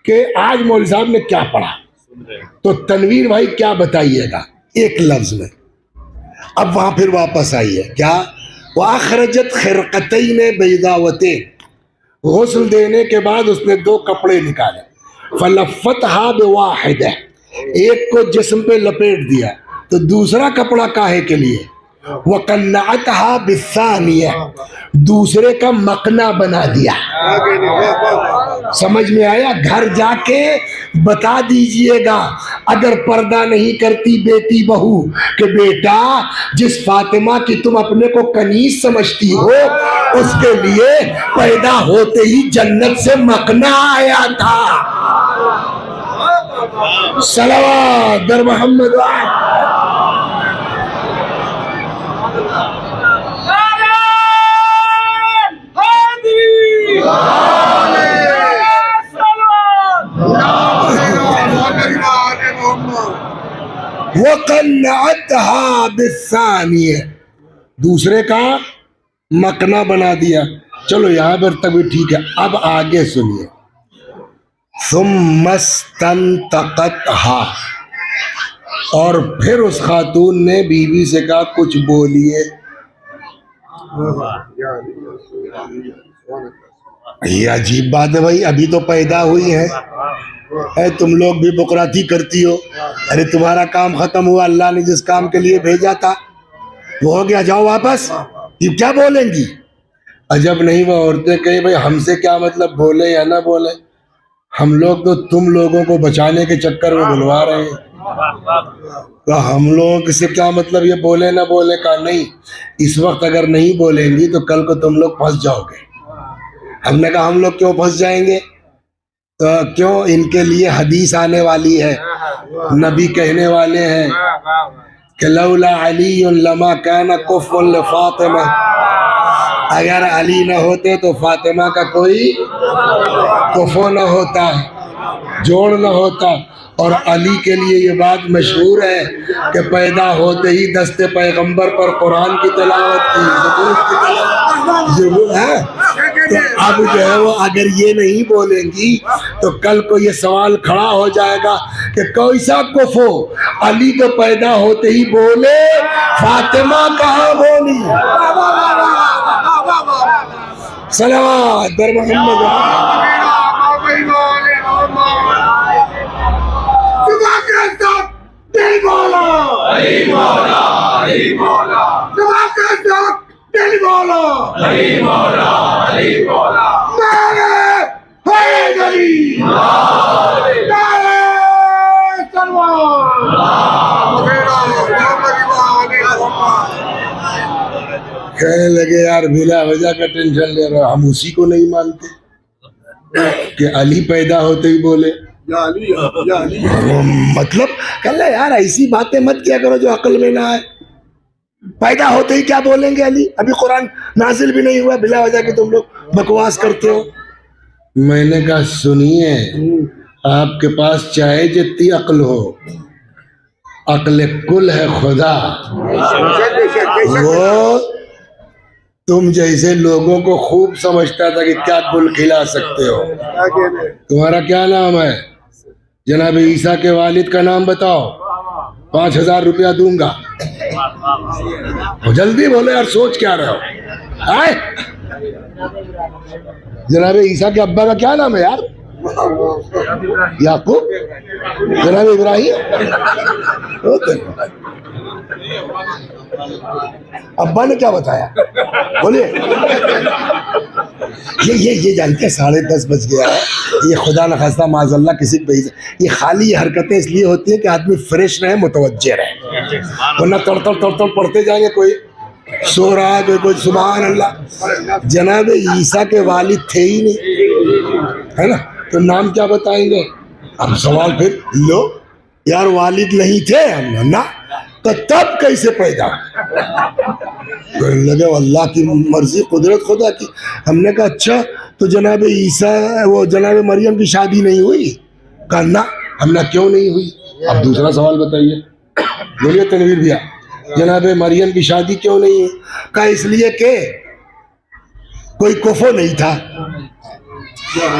کہ آج مول صاحب نے کیا پڑھا, تو تنویر بھائی کیا بتائیے گا ایک لفظ میں؟ اب وہاں پھر واپس آئیے. کیا؟ وَأَخْرَجَتْ خِرْقَتَيْنِ بَيْضَاوَتَيْنِ, غسل دینے کے بعد اس نے 2 کپڑے نکالے. فَلَفَّتْهَا بِوَاحِدَةٍ, ایک کو جسم پہ لپیٹ دیا, تو دوسرا کپڑا کاہے کے لیے؟ وَقَنَّعَتْهَا بِالثَّانِيَةِ, دوسرے کا مقنا بنا دیا. سمجھ میں آیا؟ گھر جا کے بتا دیجئے گا اگر پردہ نہیں کرتی بیٹی بہو کہ بیٹا جس فاطمہ کی تم اپنے کو کنیز سمجھتی ہو اس کے لیے پیدا ہوتے ہی جنت سے مقنا آیا تھا. صلوات در محمد. وَقَنَّعَتْهَا بِالثَّانِيَةِ, دوسرے کا مقنا بنا دیا. چلو یہاں پر تک بھی ٹھیک ہے. اب آگے سنیے. ثُمَّ اسْتَنْتَقَتْهَا, اور پھر اس خاتون نے بیوی سے کہا کچھ بولیے. یہ عجیب بات ہے بھائی, ابھی تو پیدا ہوئی ہے. تم لوگ بھی بکراتی کرتی ہو. ارے تمہارا کام ختم ہوا, اللہ نے جس کام کے لیے بھیجا تھا وہ ہو گیا, جاؤ واپس. یہ کیا بولیں گی؟ عجب نہیں وہ عورتیں کہیں بھائی ہم سے کیا مطلب, بولے یا نہ بولے, ہم لوگ تو تم لوگوں کو بچانے کے چکر میں بلوا رہے ہیں. تو ہم لوگوں سے کیا مطلب یہ بولے نہ بولے کا نہیں. اس وقت اگر نہیں بولیں گی تو کل کو تم لوگ پھنس جاؤ گے. ہم نے کہا ہم لوگ کیوں پھنس جائیں گے؟ تو کیوں, ان کے لیے حدیث آنے والی ہے, نبی کہنے والے ہیں کہ لولا علی لما کان کفوا لفاطمہ, اگر علی نہ ہوتے تو فاطمہ کا کوئی کفو نہ ہوتا, جوڑ نہ ہوتا. اور علی کے لیے یہ بات مشہور ہے کہ پیدا ہوتے ہی دست پیغمبر پر قرآن کی تلاوت کی, زبور کی تلاوت, زبور ہے. تو اب جو ہے وہ اگر یہ نہیں بولیں گی تو کل کو یہ سوال کھڑا ہو جائے گا کہ کوئیسا کفو, علی تو پیدا ہوتے ہی بولے, فاطمہ کہاں بولی. صلوات در محمد. دل بولا علی مولا, علی مولا, دل بولا علی مولا, علی مولا, نعرہ حیدری, نعرہ تلوار. کہنے لگے یار بلا وجہ کا ٹینشن لے رہا, ہم اسی کو نہیں مانتے کہ علی پیدا ہوتے ہی بولے. مطلب کہنا یار ایسی باتیں مت کیا کرو جو عقل میں نہ آئے. پیدا ہوتے ہی کیا بولیں گے علی, ابھی قرآن نازل بھی نہیں ہوا, بلا وجہ کہ تم لوگ بکواس کرتے ہو. میں نے کہا سنیے, آپ کے پاس چاہے جتنی عقل ہو, عقل کل ہے خدا, وہ تم جیسے لوگوں کو خوب سمجھتا تھا کہ کیا گل کھلا سکتے ہو. تمہارا کیا نام ہے؟ جناب عیسیٰ کے والد کا نام بتاؤ, 5,000 روپیہ دوں گا. جلدی بولو یار, سوچ کیا رہے ہو؟ آئے جناب عیسیٰ کے ابا کا کیا نام ہے یار؟ یعقوب. جناب ابراہیم. ابا نے کیا بتایا بولیے؟ یہ جانتے ہیں 10:30 بج گیا ہے. یہ خدا نخواستہ معاذ اللہ کسی پہ یہ خالی یہ حرکتیں اس لیے ہوتی ہیں کہ آدمی فریش رہے, متوجہ رہے, ورنہ تڑ پڑھتے جائیں گے. کوئی سو رہا ہے, کوئی سبحان اللہ. جناب عیسیٰ کے والد تھے ہی نہیں, ہے نا, تو نام کیا بتائیں گے؟ اب سوال پھر لو یار, والد نہیں تھے ہم نا, تو تب کیسے پیدا لگے؟ اللہ کی مرضی, قدرت خدا کی. ہم نے کہا اچھا تو جناب عیسیٰ وہ جناب مریم کی شادی نہیں ہوئی؟ کہا نا. ہم نے کیوں نہیں ہوئی؟ اب دوسرا سوال بتائیے. بولیے تنویر بھیا, جناب مریم کی شادی کیوں نہیں ہوئی؟ کہا اس لیے کہ کوئی کفو نہیں تھا.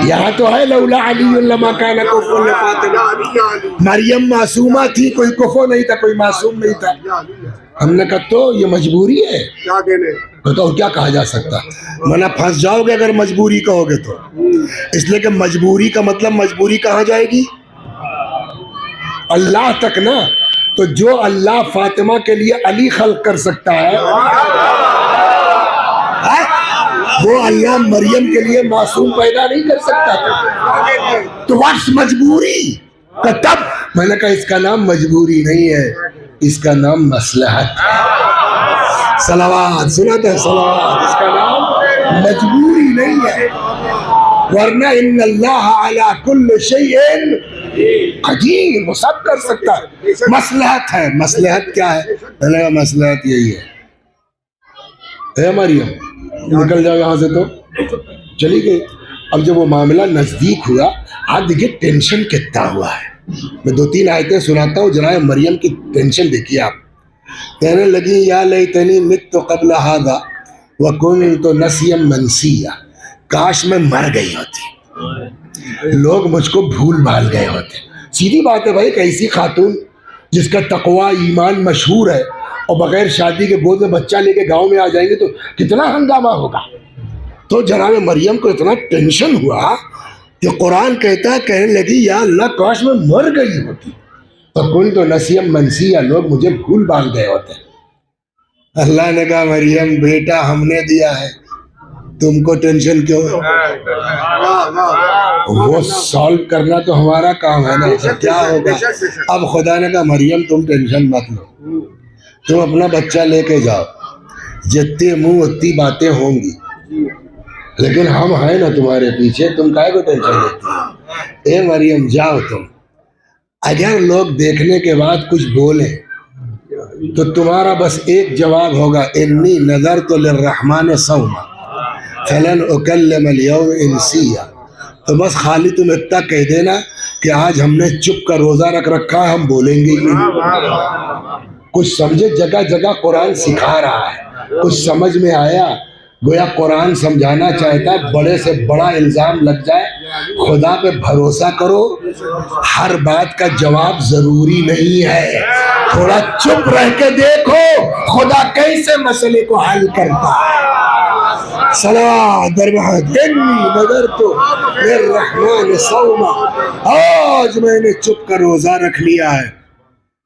یہاں تو ہے لولا علی لما کان کفو لفاطمہ, مریم معصومہ تھی, کوئی کفو نہیں تھا, کوئی معصوم نہیں تھا. ہم نے کہا تو یہ مجبوری ہے. بتاؤ کیا کہا جا سکتا؟ منع پھنس جاؤ گے اگر مجبوری کہو گے تو, اس لیے کہ مجبوری کا مطلب مجبوری کہاں جائے گی؟ اللہ تک نا. تو جو اللہ فاطمہ کے لیے علی خلق کر سکتا ہے, وہ اللہ مریم کے لیے معصوم پیدا نہیں کر سکتا تھا. تو وقت مجبوری کا تب میں نے کہا اس کا نام مجبوری نہیں ہے, اس کا نام مصلحت. صلوات سنت ہے, صلوات. اس کا نام مجبوری نہیں ہے, ورنہ ان اللہ علی کل شیء قدیر, وہ سب کر سکتا ہے. مصلحت ہے. مصلحت کیا ہے؟ میں نے کہا مصلحت یہی ہے, اے مریم نکل جاؤ یہاں سے. تو چلی گئی. اب جب وہ معاملہ نزدیک ہوا, آپ دیکھیے ٹینشن کتنا ہوا ہے. میں 2-3 آیتیں سناتا ہوں, جناب مریم کی ٹینشن دیکھیے آپ. کہنے لگی یا لیتنی مت قبل ھذا وکنت نسیا منسیا, کاش میں مر گئی ہوتی, لوگ مجھ کو بھول بھال گئے ہوتے. سیدھی بات ہے بھائی, ایک ایسی خاتون جس کا تقوی ایمان مشہور ہے اور بغیر شادی کے گود میں بچہ لے کے گاؤں میں آ جائیں گے تو کتنا ہنگامہ ہوگا. تو جناب مریم کو اتنا ٹینشن ہوا کہ قرآن کہتا ہے, کہنے لگی یا اللہ کاش میں مر گئی ہوتی, فکنت نسیا منسیا, لوگ مجھے بھول بھال گئے ہوتے. اللہ نے کہا مریم بیٹا ہم نے دیا ہے, تم کو ٹینشن کیوں ہے؟ وہ سالو کرنا تو ہمارا کام ہے نا, کیا ہوگا. اب خدا نے کہا مریم تم ٹینشن مت لو, تم اپنا بچہ لے کے جاؤ, جتنے منہ اتنی باتیں ہوں گی, لیکن ہم ہیں نا تمہارے پیچھے, تم کائے کو ٹینشن لیتی؟ اے مریم جاؤ تم. اگر لوگ دیکھنے کے بعد کچھ بولیں تو تمہارا بس ایک جواب ہوگا, انی نذرت للرحمن صوما فلن اکلم اليوم انسیا. تو بس خالی تم اتنا کہہ دینا کہ آج ہم نے چپ کا روزہ رکھ رکھا ہے, ہم بولیں گے ہی نہیں. کچھ سمجھے, جگہ جگہ قرآن سکھا رہا ہے. کچھ سمجھ میں آیا؟ گویا قرآن سمجھانا چاہتا ہے بڑے سے بڑا الزام لگ جائے, خدا پہ بھروسہ کرو, ہر بات کا جواب ضروری نہیں ہے, تھوڑا چپ رہ کے دیکھو خدا کیسے مسئلے کو حل کرتا ہے. صلاۃ دربحد انی نذرت للرحمن صوما, آج میں نے چپ کا روزہ رکھ لیا ہے,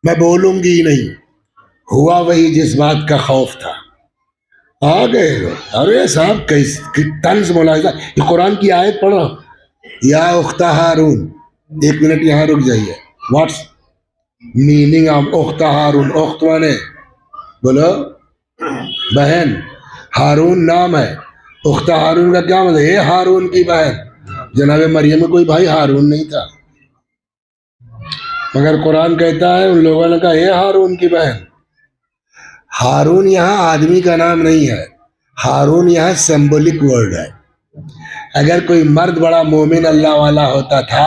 میں بولوں گی نہیں. ہوا وہی جس بات کا خوف تھا. آ گئے لوگ, ارے صاحب طنز ملاحظہ. یہ قرآن کی آیت پڑھو, یا اخت ہارون. 1 منٹ یہاں رک جائیے. واٹس میننگ آف اخت ہارون؟ اخت مانے بولو بہن, ہارون نام ہے, اخت ہارون کا کیا مطلب؟ اے ہارون کی بہن. جناب مریم میں کوئی بھائی ہارون نہیں تھا, مگر قرآن کہتا ہے ان لوگوں نے کہا اے ہارون کی بہن. ہارون یہاں آدمی کا نام نہیں ہے, ہارون یہاں سمبولک ورڈ ہے. اگر کوئی مرد بڑا مومن اللہ والا ہوتا تھا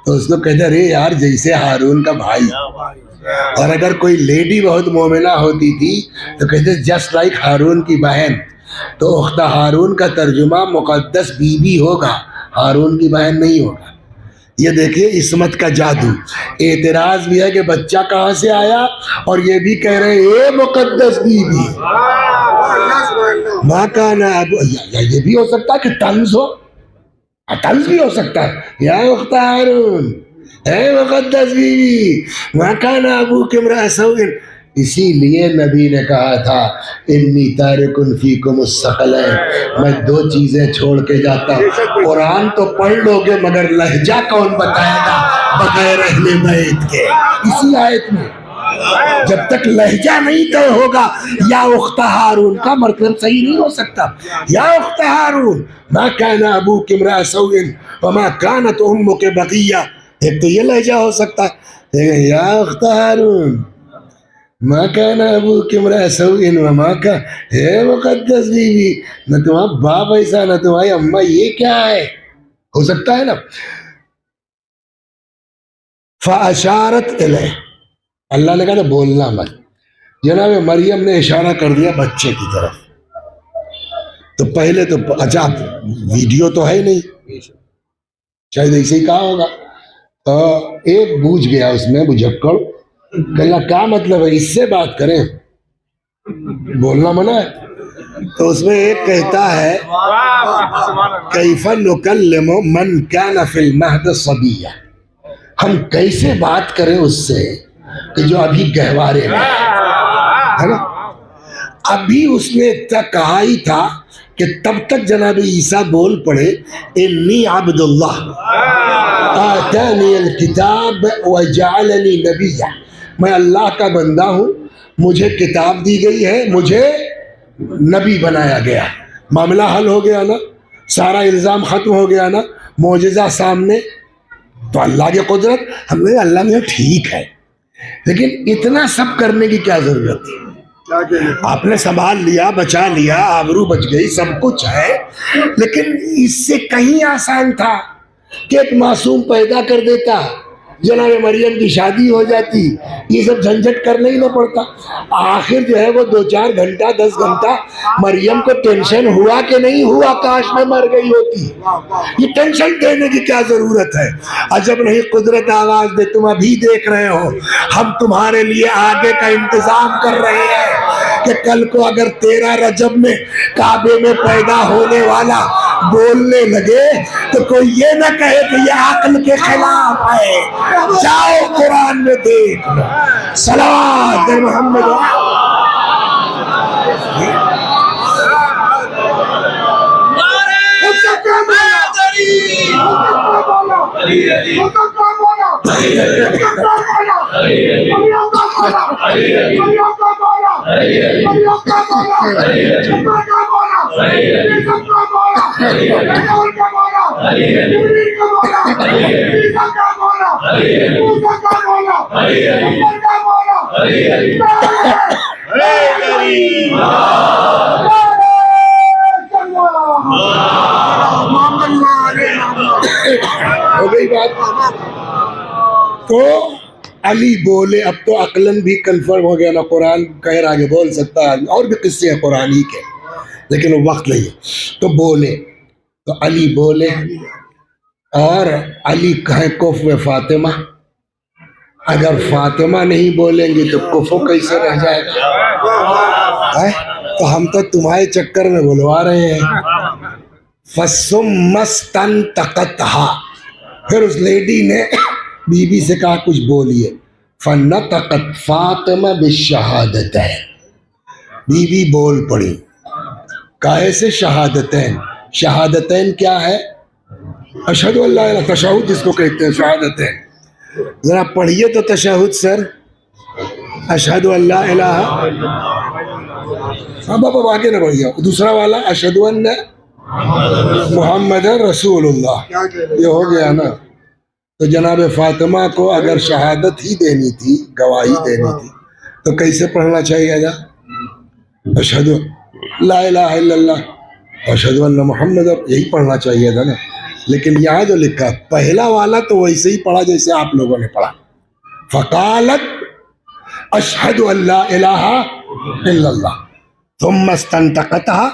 تو اس کو کہتے رے یار جیسے ہارون کا بھائی, اور اگر کوئی لیڈی بہت مومنہ ہوتی تھی تو کہتے جسٹ لائک ہارون کی بہن. تو اخت ہارون کا ترجمہ مقدس بیوی ہوگا، ہارون کی بہن نہیں ہوگا۔ یہ دیکھیے عصمت کا جادو۔ اعتراض بھی ہے کہ بچہ کہاں سے آیا، اور یہ بھی کہہ رہے ہیں اے مقدس بیوی۔ ماں کا نا ابو، یا یہ بھی ہو سکتا ہے کہ طنز ہو، طنز بھی ہو سکتا ہے، یا اخت ہارون اے مقدس بیوی ماں کا نا ابو امرأ سوء۔ اسی لیے نبی نے کہا تھا انی تارک فیکم الثقلین، میں دو چیزیں چھوڑ کے جاتا ہوں، قرآن تو پڑھ لو گے مگر لہجہ کون بتائے گا بغیر اہل بیت کے۔ اسی آیت میں جب تک لہجہ نہیں طے ہوگا یا اخت ہارون کا مطلب صحیح نہیں ہو سکتا۔ یا اخت ہارون ما کان ابوک امرأ سوء وما کانت امک بغیہ، ایک تو یہ لہجہ ہو سکتا ہے، یا اخت ہارون ماں کان ابوک امرأ سوء وما کان، اے مقدس بیوی نہ تمہارا باپ ایسا نہ تمہاری اماں، یہ کیا ہے؟ ہو سکتا ہے نا۔ فاشارت الیہ، اللہ نے کہا تھا بولنا مت، جناب مریم نے اشارہ کر دیا بچے کی طرف۔ تو پہلے تو اچھا ویڈیو تو ہے نہیں، شاید ایسے ہی کہا ہوگا، تو ایک بوجھ گیا اس میں بجھکڑ، کہنا کیا مطلب ہے اس سے بات کریں، بولنا منع ہے۔ تو اس میں ایک کہتا ہے کیف نکلم من کان فی المہد صبیہ، ہم کیسے بات کریں اس سے کہ جو ابھی گہوارے میں ہے نا۔ ابھی اس نے کہا ہی تھا کہ تب تک جناب عیسیٰ بول پڑے انی عبد اللہ آتانی الکتاب وجعلنی نبیا، میں اللہ کا بندہ ہوں، مجھے کتاب دی گئی ہے، مجھے نبی بنایا گیا۔ معاملہ حل ہو گیا نا، سارا الزام ختم ہو گیا نا، معجزہ سامنے۔ تو اللہ کی قدرت، ہم نے اللہ میں ٹھیک ہے، لیکن اتنا سب کرنے کی کیا ضرورت تھی؟ آپ نے سنبھال لیا، بچا لیا، آبرو بچ گئی، سب کچھ ہے، لیکن اس سے کہیں آسان تھا کہ ایک معصوم پیدا کر دیتا، جناب مریم کی شادی ہو جاتی، یہ سب جھنجھٹ کرنا ہی نہ پڑتا۔ آخر جو ہے وہ 2-4 گھنٹہ 10 گھنٹہ مریم کو ٹینشن ہوا کہ نہیں ہوا کاش میں مر گئی ہوتی، یہ ٹینشن دینے کی کیا ضرورت ہے؟ عجب نہیں قدرت آواز دے، تم ابھی دیکھ رہے ہو، ہم تمہارے لیے آگے کا انتظام کر رہے ہیں کہ کل کو اگر 13 رجب میں کعبے میں پیدا ہونے والا بولنے لگے تو کوئی یہ نہ کہے کہ یہ عقل کے خلاف ہے۔ جاؤ قرآن میں دیکھ لو، صلوات محمد۔ ہو گئی بات۔ تو علی بولے، اب تو عقلاً بھی کنفرم ہو گیا نا، قرآن کہہ رہا کہ بول سکتا ہے، اور بھی قصے ہیں قرآنی کے لیکن وہ وقت نہیں ہے، تو بولے، تو علی بولے، اور علی کہیں کفو فاطمہ، اگر فاطمہ نہیں بولیں گی تو کفو کیسے رہ جائے گا؟ تو ہم تو تمہارے چکر میں بلوا رہے ہیں۔ فَثُمَّ اسْتَنْطَقَتْهَا، پھر اس لیڈی نے بی بی سے کہا کچھ بولیے۔ فَنَطَقَتْ فَاطِمَةُ بِالشَّهَادَتَيْنِ، بی بی بول پڑی، کاہے سے؟ شہادتین۔ شہادتین کیا ہے؟ اشہد ان لا الہ، تشہد جس کو کہتے ہیں، شہادتین۔ ذرا پڑھیے تو تشہد سر، اشہد ان لا الہ، ہاں بابا آگے نہ بڑھیے، دوسرا والا اشہد ان محمد رسول اللہ، یہ ہو گیا نا۔ تو جناب فاطمہ کو اگر شہادت ہی دینی تھی، گواہی دینی تھی، تو کیسے پڑھنا چاہیے گا؟ اشہد لا الہ الا اللہ اشہد ان محمد، یہی پڑھنا چاہیے تھا نا۔ لیکن یہاں جو لکھا پہلا والا تو ویسے ہی پڑھا جیسے آپ لوگوں نے پڑھا، فقالت اشہد ان لا الہ الا اللہ ثم استنطقتها،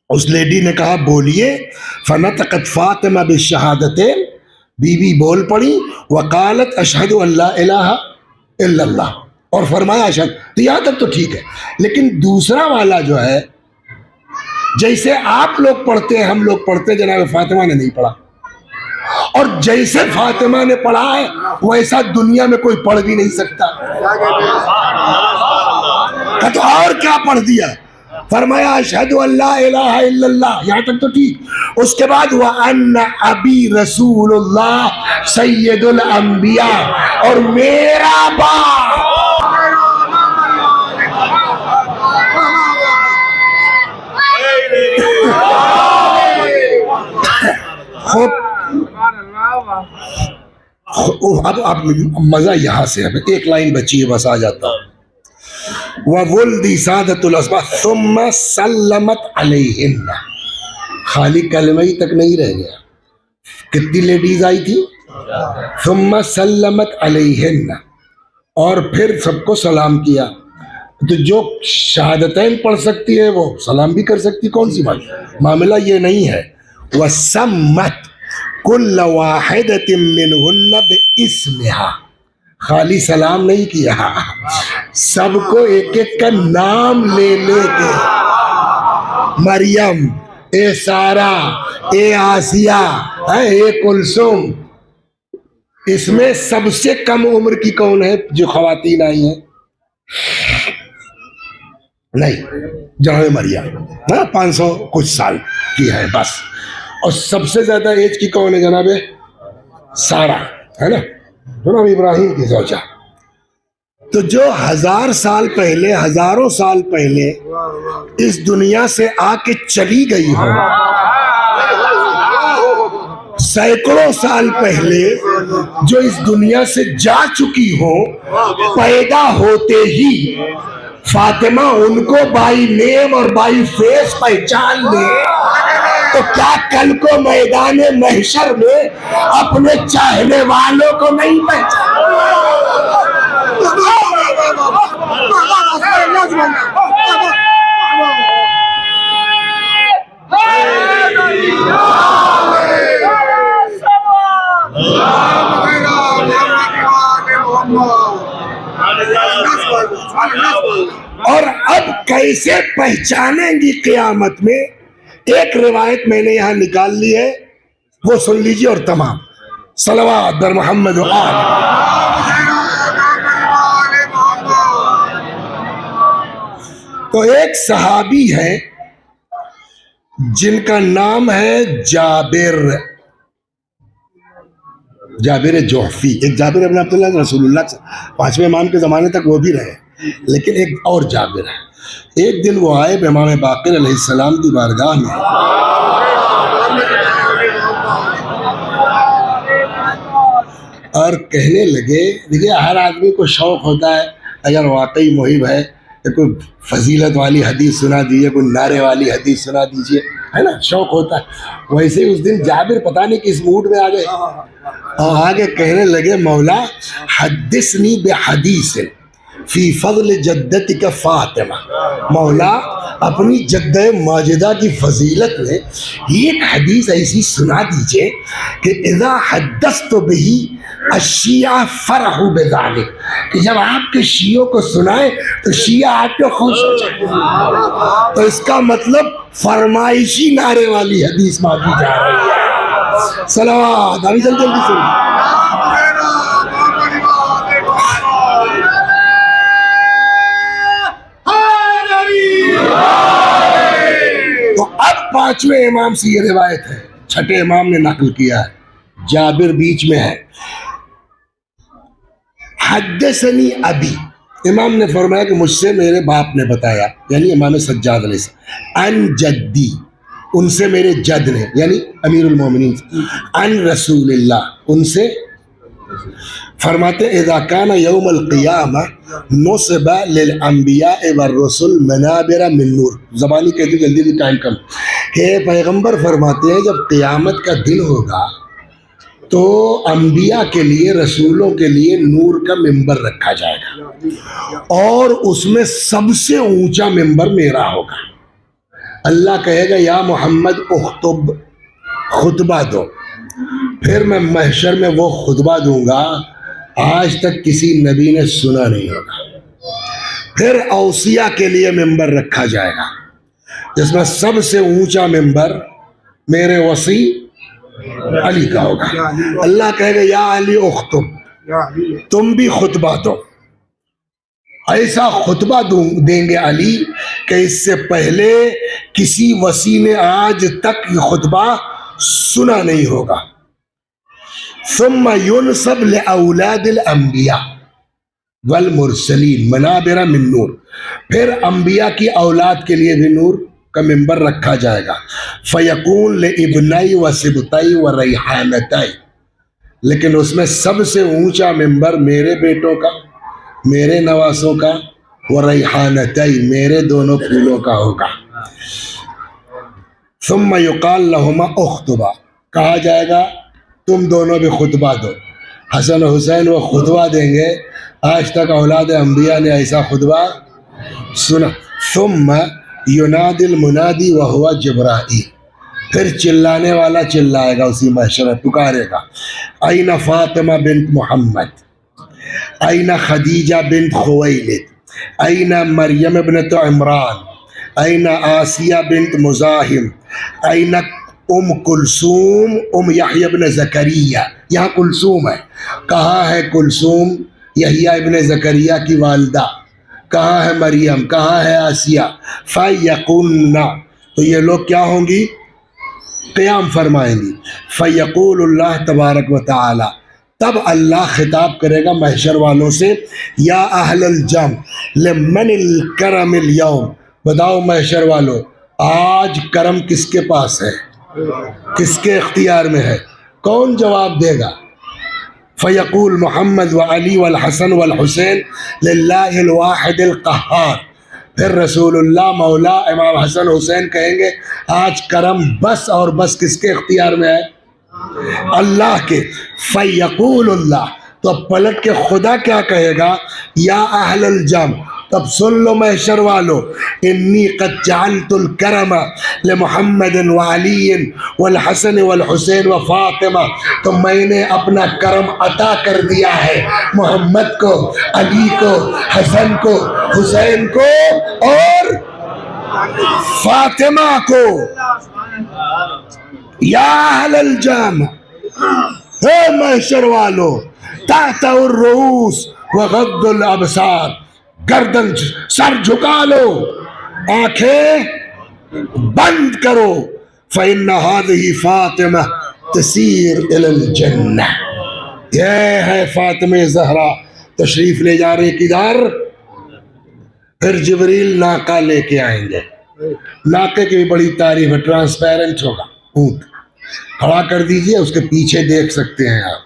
اس لیڈی نے کہا بولیے. فنطقت فاطمہ بالشہادتین، بی بی بول پڑی. وقالت اشہد ان لا الہ الا اللہ، اور فرمایا اشہد. تو یہاں تک تو ٹھیک ہے، لیکن دوسرا والا جو ہے جیسے آپ لوگ پڑھتے ہیں ہم لوگ پڑھتے ہیں، جناب فاطمہ نے نہیں پڑھا، اور جیسے فاطمہ نے پڑھا ہے ویسا دنیا میں کوئی پڑھ بھی نہیں سکتا. تو اور کیا پڑھ دیا؟ فرمایا اشہد ان لا الہ الا اللہ، یہاں تک تو ٹھیک. اس کے بعد وَأَنَّ أَبِي رسول اللہ سید الانبیاء، اور میرا باپ اب مزہ یہاں سے ہے. ایک لائن بچی ہے بس آ جاتا ہوں. وَوُلْدِ سَادَةُ الْأَصْبَاحِ ثُمَّ سَلَّمَتْ عَلَيْهِنَّ. خالی کلمہ ہی تک نہیں رہ گیا، کتنی لیڈیز آئی تھی؟ ثُمَّ سَلَّمَتْ عَلَيْهِنَّ، اور پھر سب کو سلام کیا. تو جو شہادتین پڑھ سکتی ہے وہ سلام بھی کر سکتی، کون سی بات؟ معاملہ یہ نہیں ہے. وَسَمَّتْ كُلَّ وَاحِدَةٍ مِّنْهُنَّ بِاسْمِهَا، خالی سلام نہیں کیا، سب کو ایک ایک کا نام لے لے کے، مریم، اے سارہ، اے آسیہ، اے کلثوم. اس میں سب سے کم عمر کی کون ہے جو خواتین آئی ہیں؟ نہیں، جناب مریم 500 کچھ سال کی ہے بس. اور سب سے زیادہ ایج کی کون ہے جناب؟ سارہ، ہے نا، جناب ابراہیم کی زوجہ. تو جو 1000 سال پہلے، ہزاروں سال پہلے اس دنیا سے آ کے چلی گئی ہو، سینکڑوں سال پہلے جو اس دنیا سے جا چکی ہو، پیدا ہوتے ہی فاطمہ ان کو بائی نیم اور بائی فیس پہچان لے، تو کیا کل کو میدان محشر میں اپنے چاہنے والوں کو نہیں پہچان؟ اور اب کیسے پہچانیں گی قیامت میں؟ ایک روایت میں نے یہاں نکال لی ہے، وہ سن لیجیے اور تمام. صلوات بر محمد و آل. تو ایک صحابی ہے جن کا نام ہے جابر جوحفی. ایک جابر ابن عبداللہ رسول اللہ 5ویں امام کے زمانے تک وہ بھی رہے، لیکن ایک اور جابر ہے. ایک دن وہ آئے امام باقر علیہ السلام کی بارگاہ میں، اور کہنے لگے، دیکھیے ہر آدمی کو شوق ہوتا ہے اگر واقعی محب ہے کہ کوئی فضیلت والی حدیث سنا دیجیے، کوئی نعرے والی حدیث سنا دیجیے، ہے نا، شوق ہوتا ہے. ویسے اس دن جابر پتہ نہیں کس موڈ میں آ گئے، اور آگے کہنے لگے مولا حدثنی بحدیث فی فضل جدتک فاطمہ، مولا اپنی جدہ ماجدہ کی فضیلت میں ایک حدیث ایسی سنا دیجئے کہ اذا حدثت بہی الشیعہ فرحوا بذالک، کہ جب آپ کے شیعوں کو سنائیں تو شیعہ آپ کو خوش ہو جائیں. تو اس کا مطلب فرمائشی نعرے والی حدیث مانگی جا رہی ہے. صلوات، ابھی جلدی سن. تو اب 5ویں امام سے یہ روایت ہے، 6ٹھے امام نے نقل کیا ہے، جابر بیچ میں ہے. حدثنی ابی، امام نے فرمایا کہ مجھ سے میرے باپ نے بتایا، یعنی امام سجاد علیہ السلام، ان جدی، ان سے میرے جد نے، یعنی امیر المومنین، ان رسول اللہ، ان سے فرماتے اذا کان یوم القیامہ نصب للانبیاء والرسل منابر من نور. زبانی کہتی جلدی جلدی، ٹائم کم، کہ پیغمبر فرماتے ہیں جب قیامت کا دن ہوگا تو انبیاء کے لیے، رسولوں کے لیے نور کا ممبر رکھا جائے گا، اور اس میں سب سے اونچا ممبر میرا ہوگا. اللہ کہے گا یا محمد اخطب، خطبہ دو، پھر میں محشر میں وہ خطبہ دوں گا آج تک کسی نبی نے سنا نہیں ہوگا۔ پھر اوصیہ کے لیے ممبر رکھا جائے گا، جس میں سب سے اونچا ممبر میرے وصی علی کا ہوگا۔ اللہ کہے گا یا علی اخطب، تم بھی خطبہ دو۔ ایسا خطبہ دیں گے علی کہ اس سے پہلے کسی وصی نے آج تک یہ خطبہ سنا نہیں ہوگا۔ ثم ينصب لأولاد الانبیاء والمرسلین منابر من نور، پھر انبیاء کی اولاد کے لیے بھی نور کا ممبر رکھا جائے گا۔ فیکون لابنی و سبطی و ریحانتی، لیکن اس میں سب سے اونچا ممبر میرے بیٹوں کا، میرے نواسوں کا، و ریحانتی میرے دونوں پھولوں کا ہوگا۔ ثم یقال لہما اخطبا، کہا جائے گا تم دونوں بھی خطبہ دو۔ حسن و حسین وہ خطبہ دیں گے، آج تک اولاد انبیاء نے ایسا خطبہ سنا۔ ثم ینادی المنادی وہو جبرائیل، پھر چلانے والا چلائے گا اسی محشر میں، پکارے گا این فاطمہ بنت محمد، این خدیجہ بنت خویلد، این مریم ابنت عمران، این آسیہ بنت مزاحم، این ام کلثوم ام یحییٰ ابن زکریہ۔ یہاں کلثوم ہے، کہاں ہے کلثوم؟ یحییٰ ابن زکریہ کی والدہ۔ کہاں ہے مریم؟ کہاں ہے آسیہ؟ فیقولن، تو یہ لوگ کیا ہوں گی؟ قیام فرمائیں گی۔ فیقول اللہ تبارک و تعالی، تب اللہ خطاب کرے گا محشر والوں سے، یا اہل الجم لمن الکرم اليوم، بتاؤ محشر والوں آج کرم کس کے پاس ہے، کس کے اختیار میں ہے؟ کون جواب دے گا؟ فیقول محمد و علی والحسن والحسین للہ الواحد القہار، پھر رسول اللہ مولا امام حسن حسین کہیں گے آج کرم بس اور بس کس کے اختیار میں ہے؟ اللہ کے۔ فیقول اللہ، تو پلٹ کے خدا کیا کہے گا؟ یا اہل الجم، تب سن لو محشر والو، انی قد جعلت الکرم لمحمد وعلی والحسن والحسین وفاطمہ، تو میں نے اپنا کرم عطا کر دیا ہے محمد کو، علی کو، حسن کو، حسین کو اور فاطمہ کو۔ یا اہل الجم، اے محشر والو، تحت الرؤوس وغض الابصار، گردن سر جھکا لو، آنکھیں بند کرو، فإن هذه فاطمہ تسیر إلی الجنہ، یہ ہے فاطمہ زہرا تشریف لے جا رہے کدھر؟ پھر جبریل ناقہ لے کے آئیں گے، ناقے کی بھی بڑی تعریف ہے، ٹرانسپیرنٹ ہوگا، اونٹ کھڑا کر دیجئے، اس کے پیچھے دیکھ سکتے ہیں آپ۔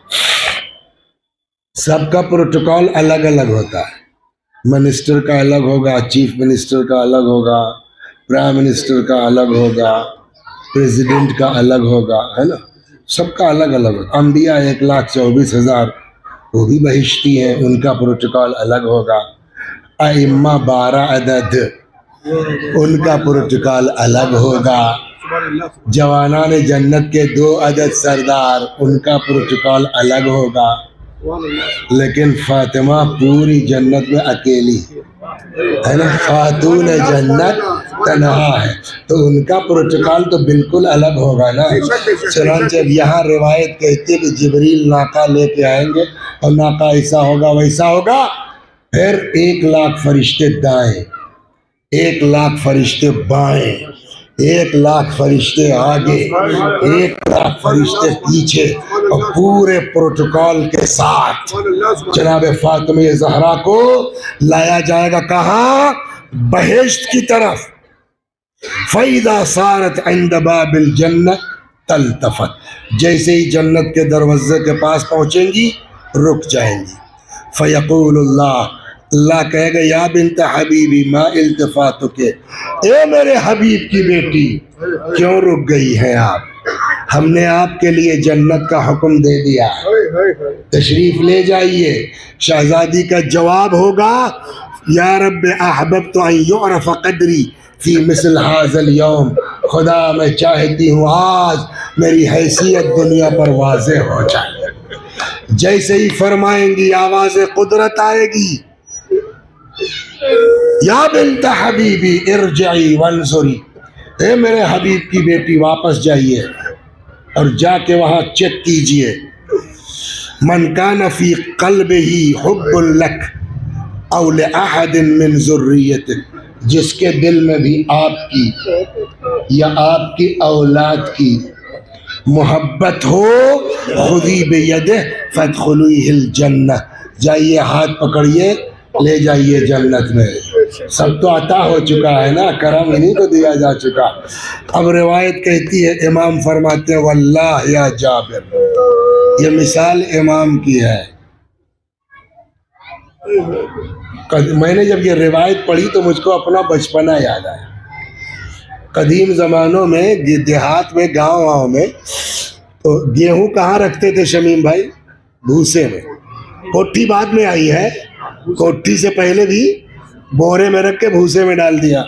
سب کا پروٹوکول الگ الگ ہوتا ہے، منسٹر کا الگ ہوگا، چیف منسٹر کا الگ ہوگا، پرائم منسٹر کا الگ ہوگا، پریزیڈنٹ کا الگ ہوگا، ہے نا، سب کا الگ الگ ہوگا۔ انبیاء 1,24,000 وہ بھی بہشتی ہیں، ان کا پروٹوکول الگ ہوگا۔ ائمہ 12 عدد، ان کا پروٹوکول الگ ہوگا۔ جوانان جنت کے 2 عدد سردار، ان کا پروٹوکول الگ ہوگا۔ لیکن فاطمہ پوری جنت میں اکیلی ہے نا، خاتون جنت تنہا ہے، تو ان کا پروٹوکول تو بالکل الگ ہوگا نا۔ چنانچہ یہاں روایت کہتی ہے کہ جبریل ناقہ لے کے آئیں گے اور ناقہ ایسا ہوگا ویسا ہوگا، پھر 1,00,000 فرشتے دائیں، 1,00,000 فرشتے بائیں، 1,00,000 فرشتے آگے، 1,00,000 فرشتے پیچھے، اور پورے پروٹوکول کے ساتھ جناب فاطمہ زہرا کو لایا جائے گا کہاں؟ بہشت کی طرف۔ فَإِذَا صَارَتْ عِنْدَ بَابِ الْجَنَّةِ تَلْتَفَتْ، جیسے ہی جنت کے دروازے کے پاس پہنچیں گی رک جائیں گی۔ فَيَقُولُ اللَّهُ، اللہ کہے گا یا بنت حبیبی ما التفاتک، اے میرے حبیب کی بیٹی کیوں رک گئی ہیں آپ؟ ہم نے آپ کے لیے جنت کا حکم دے دیا، تشریف لے جائیے۔ شہزادی کا جواب ہوگا یا رب احببت ان یعرف قدری فی مثل ھذا اليوم، خدا میں چاہتی ہوں آج میری حیثیت دنیا پر واضح ہو جائے۔ جیسے ہی فرمائیں گی آواز قدرت آئے گی، یا بنت حبیبی ارجعی وانظری، اے میرے حبیب کی بیٹی واپس جائیے اور جا کے وہاں چیک کیجئے۔ من کان فی قلبہ حب لک او لأحد من ذریتک، جس کے دل میں بھی آپ کی یا آپ کی اولاد کی محبت ہو، خذی بیدہ فادخلوہ الجنہ، جائیے ہاتھ پکڑیے لے جائیے جنت میں۔ سب تو عطا ہو چکا ہے نا، کرم انہیں کو دیا جا چکا۔ اب روایت کہتی ہے، امام فرماتے ہیں واللہ یا جابر، یہ مثال امام کی ہے۔ میں نے جب یہ روایت پڑھی تو مجھ کو اپنا بچپنا یاد آیا۔ قدیم زمانوں میں دیہات میں، گاؤں میں تو گیہوں کہاں رکھتے تھے شمیم بھائی؟ بھوسے میں۔ کوٹھی بعد میں آئی ہے، کوٹھی سے پہلے بھی بورے میں رکھ کے بھوسے میں ڈال دیا،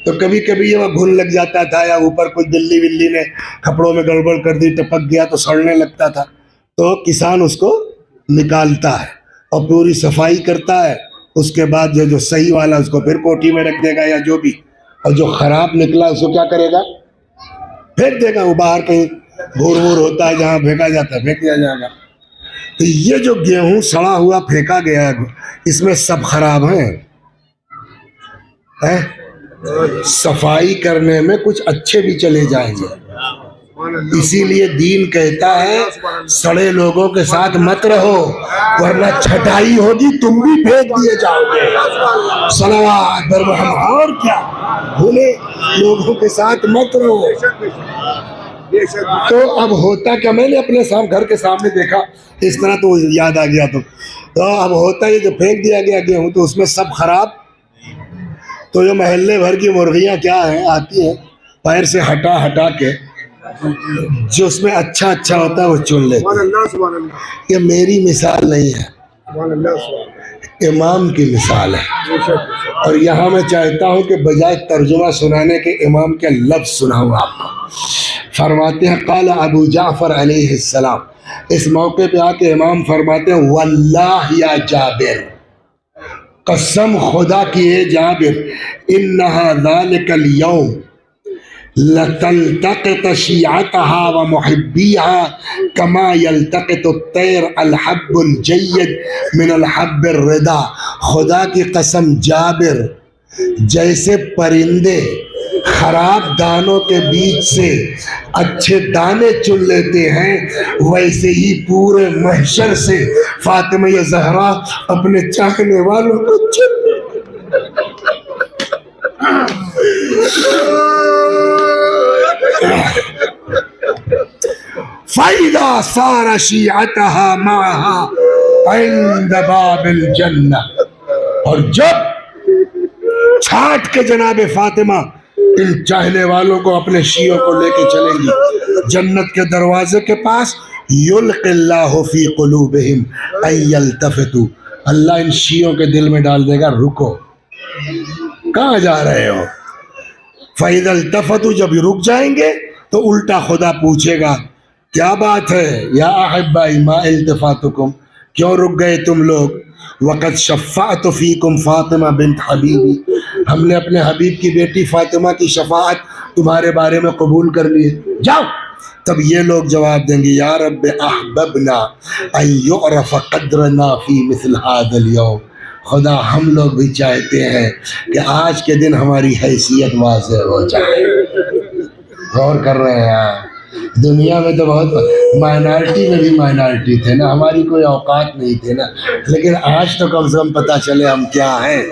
تو کبھی کبھی یہ گھن لگ جاتا تھا یا اوپر کوئی بلی ولی نے کپڑوں میں گڑبڑ کر دی، ٹپک گیا تو سڑنے لگتا تھا، تو کسان اس کو نکالتا ہے اور پوری صفائی کرتا ہے۔ اس کے بعد جو صحیح والا اس کو پھر کوٹھی میں رکھ دے گا یا جو بھی، اور جو خراب نکلا اس کو کیا کرے گا؟ پھینک دے گا۔ وہ باہر کہیں بھور بھور ہوتا ہے جہاں پھینکا جاتا ہے، پھینک دیا جائے گا۔ تو یہ جو گیہوں سڑا ہوا پھینکا گیا ہے، اس میں سب خراب ہیں۔ صفائی کرنے میں کچھ اچھے بھی چلے جائیں گے، اسی لیے دین کہتا ہے سڑے لوگوں کے ساتھ مت رہو، ورنہ چھٹائی ہوگی تم بھی پھینک دیے جاؤ گے۔ صلوات بر محمد۔ اور کیا بھولے لوگوں کے ساتھ مت رہو۔ تو اب ہوتا کیا، میں نے اپنے گھر کے سامنے دیکھا اس طرح تو یاد آ گیا، تو اب ہوتا ہے جو پھینک دیا گیا گیہوں تو اس میں سب خراب، تو یہ محلے بھر کی مرغیاں کیا ہیں آتی ہیں پیر سے ہٹا ہٹا کے جو اس میں اچھا اچھا ہوتا ہے وہ چن لیتے۔ یہ میری مثال نہیں ہے، امام کی مثال ہے۔ اور یہاں میں چاہتا ہوں کہ بجائے ترجمہ سنانے کے امام کے لفظ سناؤں آپ کو۔ فرماتے ہیں قال ابو جعفر علیہ السلام، اس موقع پہ آ کے امام فرماتے ہیں واللہ یا جابر، قسم خدا کی ہے جابر، انہا ذالک اليوم لتلتقط شیعتها ومحبیها كما يلتقط الطیر الحب الجید من الحب الردا۔ خدا کی قسم جابر، جیسے پرندے خراب دانوں کے بیچ سے اچھے دانے چن لیتے ہیں، ویسے ہی پورے محشر سے فاطمہ زہرا اپنے چاہنے والوں کو چن فَإِذَا صَارَ شِيعَتَهَا مَعَهَا عِنْدَ بَابِ الْجَنَّةِ، اور جب چھانٹ کے جناب فاطمہ ان چاہنے والوں کو اپنے شیعوں کو لے کے چلیں گی جنت کے دروازے کے پاس، یلقی اللہ فی قلوبہم ان یلتفتوا، اللہ ان شیعوں کے دل میں ڈال دے گا رکو، کہاں جا رہے ہو؟ فَإِذَا الْتَفَتُوا، جب رک جائیں گے تو الٹا خدا پوچھے گا کیا بات ہے یا احبائی ما التفاتکم، کیوں رک گئے تم لوگ؟ وقد شفعت فیکم فاطمہ بنت حبیبی، ہم نے اپنے حبیب کی بیٹی فاطمہ کی شفاعت تمہارے بارے میں قبول کر لی، جاؤ۔ تب یہ لوگ جواب دیں گے یا رب احببنا ان یعرف قدرنا فی مثل ھذا اليوم، خدا ہم لوگ بھی چاہتے ہیں کہ آج کے دن ہماری حیثیت واضح ہو جائے۔ غور کر رہے ہیں، دنیا میں تو بہت مائنارٹی میں بھی مائنارٹی تھے نا، ہماری کوئی اوقات نہیں تھے نا، لیکن آج تو کم سے کم پتہ چلے ہم کیا ہیں۔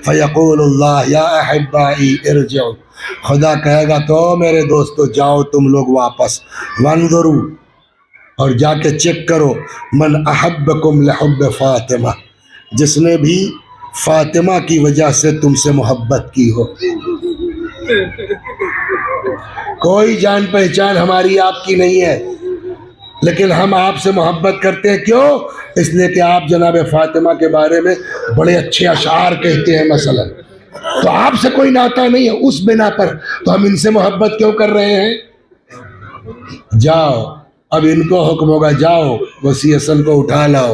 فیقول اللہ یا احبائی ارجعوا، خدا کہے گا تو میرے دوستو جاؤ تم لوگ واپس، وانظروا، اور جا کے چیک کرو، من احبکم لحب فاطمہ، جس نے بھی فاطمہ کی وجہ سے تم سے محبت کی ہو۔ کوئی جان پہچان ہماری آپ کی نہیں ہے، لیکن ہم آپ سے محبت کرتے ہیں. کیوں؟ اس لیے کہ آپ جناب فاطمہ کے بارے میں بڑے اچھے اشعار کہتے ہیں مثلا. تو آپ سے کوئی ناطہ نہیں ہے، اس بنا پر تو ہم ان سے محبت کیوں کر رہے ہیں؟ جاؤ اب ان کو حکم ہوگا، جاؤ وسیع حسن کو اٹھا لاؤ،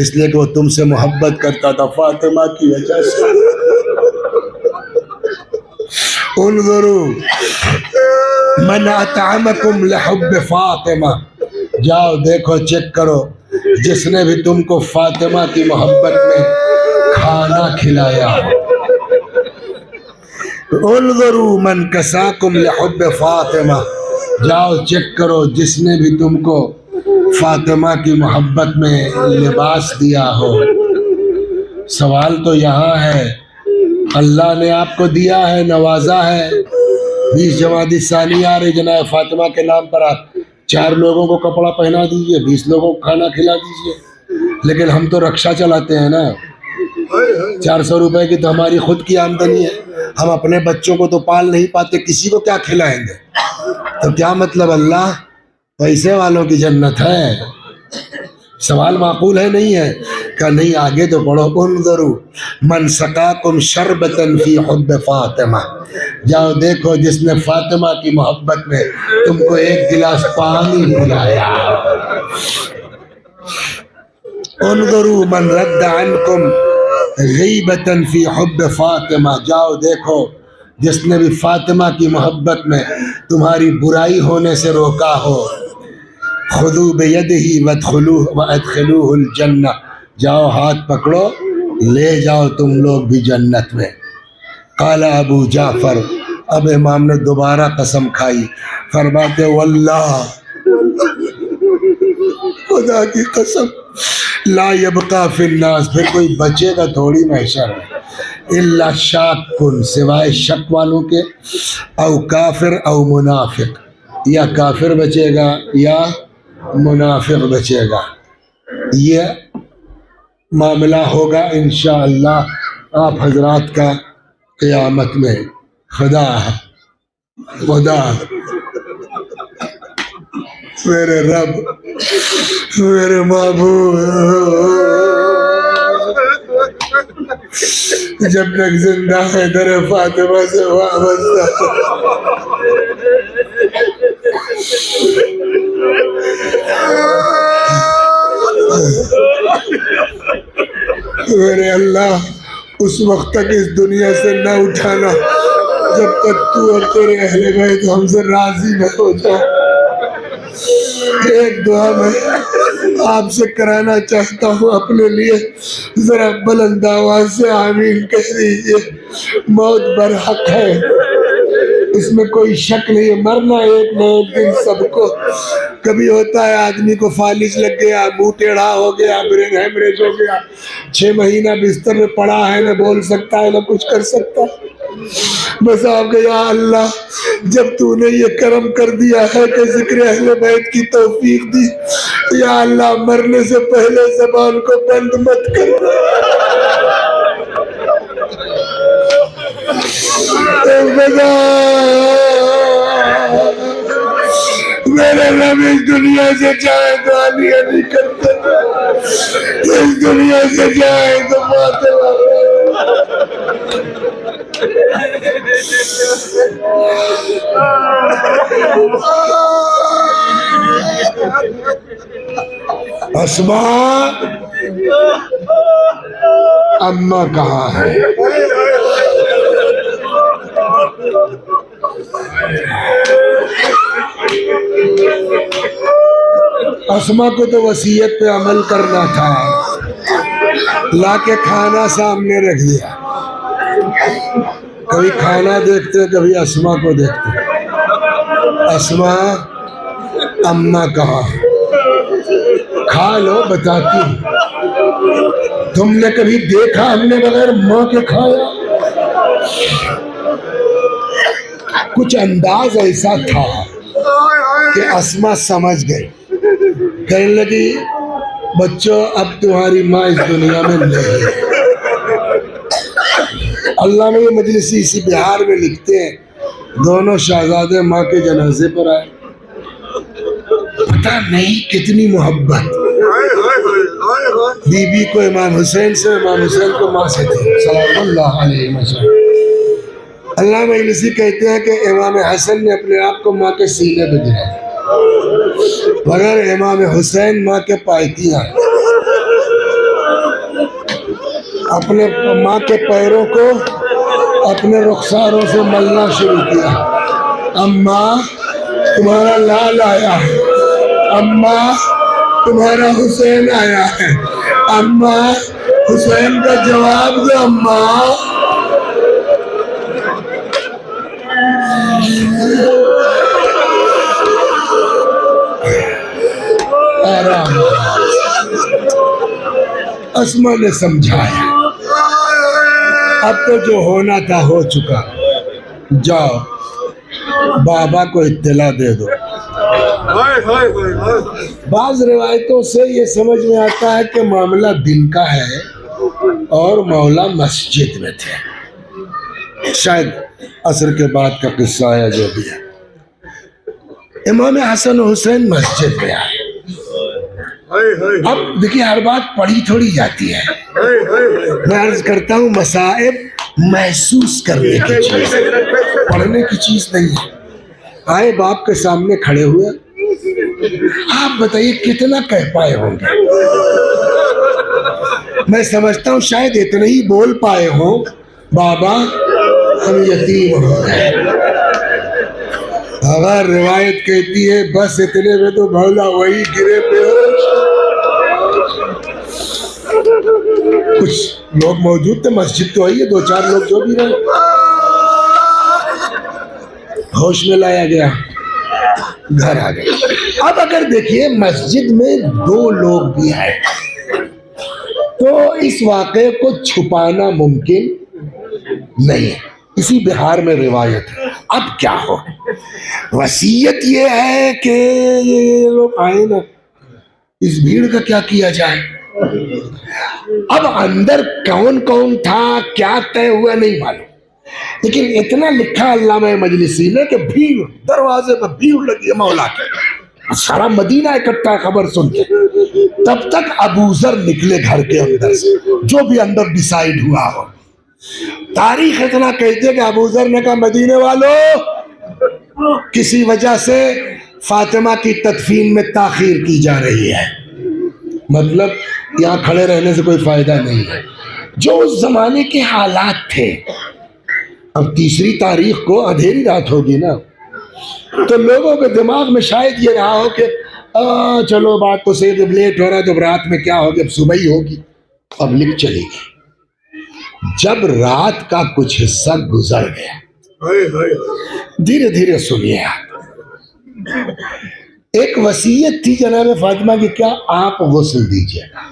اس لیے کہ وہ تم سے محبت کرتا تھا فاطمہ کی وجہ سے. انظروا من اطعمکم لحب فاطمہ، جاؤ دیکھو چیک کرو جس نے بھی تم کو فاطمہ کی محبت میں کھانا کھلایا. انظروا من کساکم لحب فاطمہ، جاؤ چیک کرو جس نے بھی تم کو فاطمہ کی محبت میں لباس دیا ہو. سوال تو یہاں ہے، اللہ نے آپ کو دیا ہے، نوازا ہے. 20 جمادی الثانی آ رہی جناب فاطمہ کے نام پر آپ 4 لوگوں کو کپڑا پہنا دیجئے، 20 لوگوں کو کھانا کھلا دیجئے. لیکن ہم تو رکشہ چلاتے ہیں نا، 400 روپے کی تو ہماری خود کی آمدنی ہے، ہم اپنے بچوں کو تو پال نہیں پاتے، کسی کو کیا کھلائیں گے؟ تو کیا مطلب اللہ پیسے والوں کی جنت ہے؟ سوال معقول ہے نہیں ہے؟ کہ نہیں، آگے تو پڑھو. انظروا من سقاکم شربتا فی حب فاطمہ، جاؤ دیکھو جس نے فاطمہ کی محبت میں تم کو ایک گلاس پانی پلایا. انظروا من رد عنکم غیبتا فی حب فاطمہ، جاؤ دیکھو جس نے بھی فاطمہ کی محبت میں تمہاری برائی ہونے سے روکا ہو. خذوا بیدہ وادخلوہ الجنہ، جاؤ ہاتھ پکڑو لے جاؤ تم لوگ بھی جنت میں. قال ابو جعفر، اب امام نے دوبارہ قسم کھائی، فرماتے واللہ، خدا کی قسم، لا یبقى فی الناس، پھر کوئی بچے گا تھوڑی محشر میں، الا شاک، سوائے شک والوں کے، او کافر او منافق، یا کافر بچے گا یا منافق بچے گا. یہ معاملہ ہوگا انشاءاللہ آپ حضرات کا قیامت میں. خدا میرے رب، میرے معبود، جب تک زندہ ہے در فاطمہ سے وابستہ، میرے اللہ اس وقت تک اس دنیا سے نہ اٹھانا جب تک تو اور تیرے اہل بیت ہم سے راضی نہ ہو جائے. ایک دعا میں آپ سے کرانا چاہتا ہوں اپنے لیے، ذرا بلند آواز سے آمین کہہ دیجیے. موت برحق ہے، اس میں کوئی شک نہیں ہے، مرنا ایک نہ ایک دن سب کو. کبھی ہوتا ہے آدمی کو فالج لگ گیا، منہ ٹیڑھا ہو گیا، برین ہیمریج ہو گیا، 6 مہینہ بستر میں پڑا ہے، نہ بول سکتا ہے نہ کچھ کر سکتا. بس آپ کہ یا اللہ جب تو نے یہ کرم کر دیا ہے کہ ذکر اہل بیت کی توفیق دی، یا اللہ مرنے سے پہلے زبان کو بند مت کر. میرے رب اس دنیا سے جائے تو عالیہ نہیں کرتے، اس دنیا سے جائے تو فاطمہ. اسماء اماں کہاں ہے؟ اسماء کو تو وصیت پہ عمل کرنا تھا، لا کے کھانا سامنے رکھ دیا. کبھی کھانا دیکھتے کبھی اسماء کو دیکھتے. اسماء اماں کہاں ہے؟ کھا لو بتاتی ہوں. تم نے کبھی دیکھا ہم نے بغیر ماں کے کھایا؟ کچھ انداز ایسا تھا کہ اسماء سمجھ گئی، کہنے لگی بچوں اب تمہاری ماں اس دنیا میں نہیں ہے. اللہ نے یہ مجلسی اسی بہار میں لکھتے ہیں دونوں شہزادے ماں کے جنازے پر آئے. پتہ نہیں کتنی محبت بی بی کو امام حسین سے، امام حسین کو ماں سے تھی صلی اللہ علیہ وسلم. علامہ مجلسی کہتے ہیں کہ امام حسن نے اپنے آپ کو ماں کے سینے پہ گرا، مگر امام حسین ماں کے پائتیاں اپنے ماں کے پیروں کو اپنے رخساروں سے ملنا شروع کیا. اماں تمہارا لال آیا ہے، اماں تمہارا حسین آیا ہے، اماں حسین کا جواب دو اماں. آرام. اسما نے سمجھایا اب تو جو ہونا تھا ہو چکا، جاؤ بابا کو اطلاع دے دو. بعض روایتوں سے یہ سمجھ میں آتا ہے کہ معاملہ دن کا ہے اور مولا مسجد میں تھے. شاید عصر کے بعد کا قصہ ہے جو بھی ہے. امام حسن و حسین مسجد میں آئے. اب دیکھیے ہر بات پڑھی تھوڑی جاتی ہے، میں عرض کرتا ہوں مصائب محسوس کرنے کی چیز، پڑھنے کی چیز نہیں ہے. آئے باپ کے سامنے کھڑے ہوئے. آپ بتائیے کتنا کہہ پائے ہوں گے؟ میں سمجھتا ہوں شاید اتنے ہی بول پائے ہوں، بابا ہم یتیم ہو گئے. اگر روایت کہتی ہے بس اتنے میں تو بھولا وہی گرے پہ ہو. کچھ لوگ موجود تھے، مسجد تو آئی ہے، دو چار لوگ جو بھی رہے. ہوش میں لایا گیا، گھر آ گئے. اب اگر دیکھیے مسجد میں دو لوگ بھی آئے تو اس واقعے کو چھپانا ممکن نہیں ہے. اسی بہار میں روایت ہے. اب کیا ہو، وصیت یہ ہے کہ یہ لوگ آئے نا، اس بھیڑ کا کیا کیا جائے. اب اندر کون کون تھا کیا طے ہوا نہیں معلوم، لیکن اتنا لکھا علامہ مجلسی نے کہ بھیڑ، دروازے پر بھیڑ لگی ہے مولا کے، سارا مدینہ اکٹھا خبر سن کے. تب تک ابو ذر نکلے گھر کے اندر سے، جو بھی اندر ڈیسائیڈ ہوا ہو. تاریخ اتنا کہتے کہ ابو ذر نے کہا مدینے والوں کسی وجہ سے فاطمہ کی تدفین میں تاخیر کی جا رہی ہے، مطلب یہاں کھڑے رہنے سے کوئی فائدہ نہیں ہے. جو اس زمانے کے حالات تھے، اب تیسری تاریخ کو اندھیری رات ہوگی نا، تو لوگوں کے دماغ میں شاید یہ رہا ہو کہ چلو بات تو صحیح، جب لیٹ ہو رہا ہے تو رات میں کیا ہوگی، اب صبح ہی ہوگی. پبلک چلے گی. جب رات کا کچھ حصہ گزر گیا، دھیرے دھیرے سنیے آپ. ایک وصیت تھی جناب فاطمہ کی، کیا آپ غسل دیجیے گا،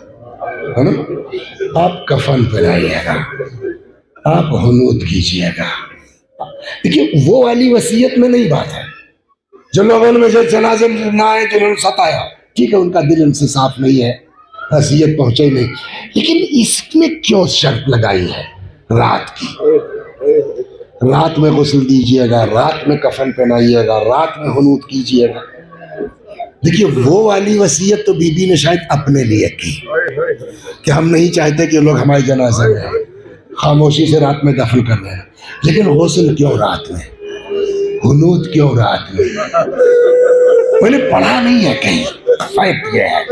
ہے نا، آپ کفن پہنائیے گا، آپ حنوط کیجیے گا. دیکھیے وہ والی وصیت میں نہیں بات ہے جو لوگوں نے مجھے جنازے میں نہ آئے جنہوں نے ستایا، ٹھیک ہے ان کا دل ان سے صاف نہیں ہے، وصیت پہنچے نہیں. لیکن اس میں کیوں شرط لگائی ہے رات کی؟ رات میں غسل دیجیے گا، رات میں کفن پہنائیے گا، رات میں حنوط کیجیے گا. دیکھیے وہ والی وصیت تو بی بی نے شاید اپنے لیے کی کہ ہم نہیں چاہتے کہ لوگ ہمارے جنازے میں آئیں، خاموشی سے رات میں دفن کر رہے ہیں. لیکن غسل کیوں رات میں، حنوط کیوں رات میں؟ میں نے پڑھا نہیں ہے کہیں، فیکٹ یہ ہے.